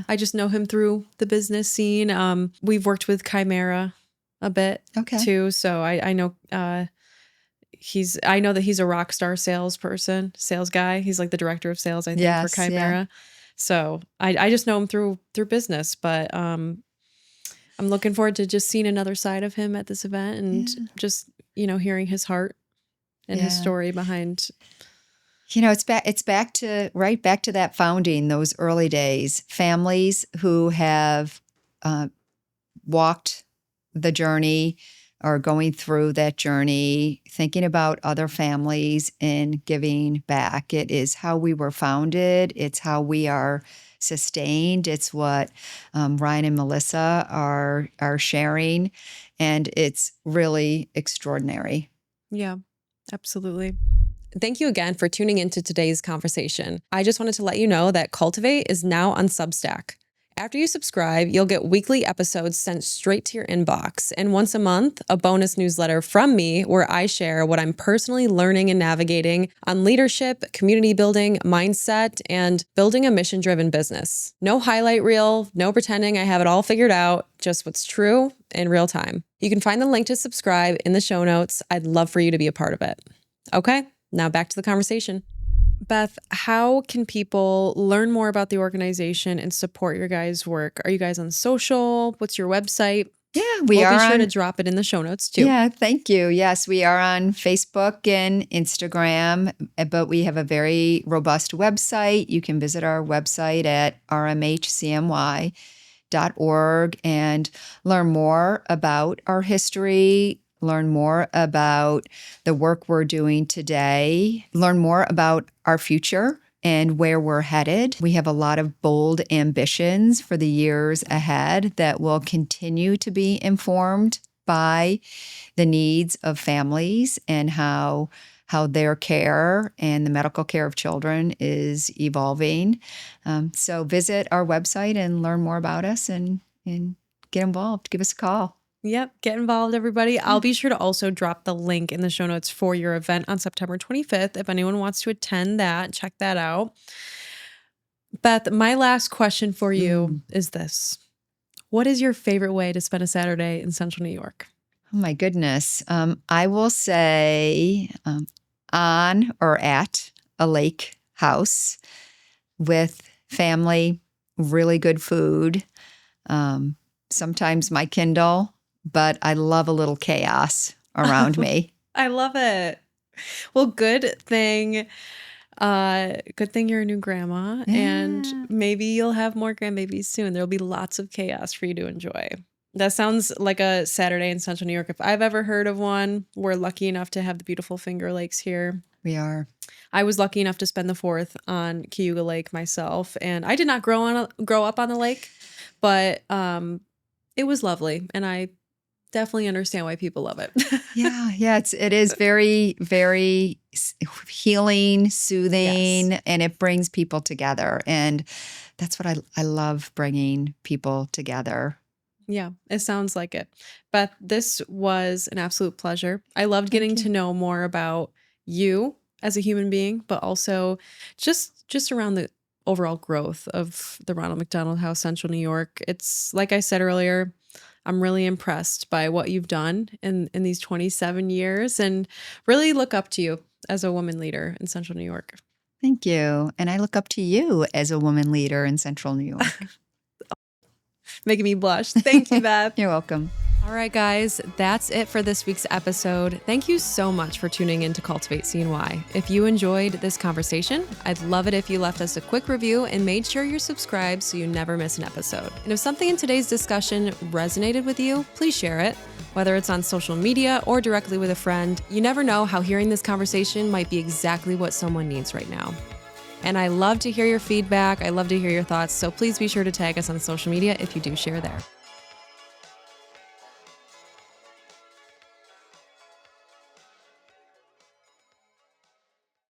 I just know him through the business scene. We've worked with Chimera a bit too. So I know I know that he's a rock star sales guy. He's like the director of sales, I think, for Chimera. Yeah. So I just know him through business, but I'm looking forward to just seeing another side of him at this event and just, hearing his heart and his story behind. It's back to that founding, those early days, families who have walked the journey or going through that journey, thinking about other families and giving back. It is how we were founded. It's how we are sustained. It's what Ryan and Melissa are sharing. And it's really extraordinary. Yeah, absolutely. Thank you again for tuning into today's conversation. I just wanted to let you know that Cultivate is now on Substack. After you subscribe, you'll get weekly episodes sent straight to your inbox, and once a month, a bonus newsletter from me where I share what I'm personally learning and navigating on leadership, community building, mindset, and building a mission-driven business. No highlight reel, no pretending I have it all figured out, just what's true in real time. You can find the link to subscribe in the show notes. I'd love for you to be a part of it. Okay, now back to the conversation. Beth, how can people learn more about the organization and support your guys' work? Are you guys on social? What's your website? Yeah, we are. Be sure to drop it in the show notes too. Yeah, thank you. Yes, we are on Facebook and Instagram, but we have a very robust website. You can visit our website at rmhcmy.org and learn more about our history, learn more about the work we're doing today, learn more about our future and where we're headed. We have a lot of bold ambitions for the years ahead that will continue to be informed by the needs of families and how their care and the medical care of children is evolving. So visit our website and learn more about us and get involved. Give us a call. Yep. Get involved, everybody. I'll be sure to also drop the link in the show notes for your event on September 25th. If anyone wants to attend that, check that out. Beth, my last question for you is this. What is your favorite way to spend a Saturday in Central New York? Oh, my goodness. I will say on or at a lake house with family, really good food, sometimes my Kindle, but I love a little chaos around me. I love it. Well, good thing you're a new grandma, and maybe you'll have more grandbabies soon. There'll be lots of chaos for you to enjoy. That sounds like a Saturday in Central New York. If I've ever heard of one, we're lucky enough to have the beautiful Finger Lakes here. We are. I was lucky enough to spend the 4th on Cayuga Lake myself, and I did not grow up on the lake, but it was lovely, and I definitely understand why people love it. Yeah, it is very, very healing, soothing, Yes. and it brings people together. And that's what I love, bringing people together. Yeah, it sounds like it. Beth, this was an absolute pleasure. I loved Thank getting you. to know more about you as a human being, but also just around the overall growth of the Ronald McDonald House, Central New York. It's like I said earlier, I'm really impressed by what you've done in these 27 years and really look up to you as a woman leader in Central New York. Thank you. And I look up to you as a woman leader in Central New York. Making me blush. Thank you, Beth. You're welcome. All right, guys, that's it for this week's episode. Thank you so much for tuning in to Cultivate CNY. If you enjoyed this conversation, I'd love it if you left us a quick review and made sure you're subscribed so you never miss an episode. And if something in today's discussion resonated with you, please share it, whether it's on social media or directly with a friend. You never know how hearing this conversation might be exactly what someone needs right now. And I love to hear your feedback. I love to hear your thoughts. So please be sure to tag us on social media if you do share there.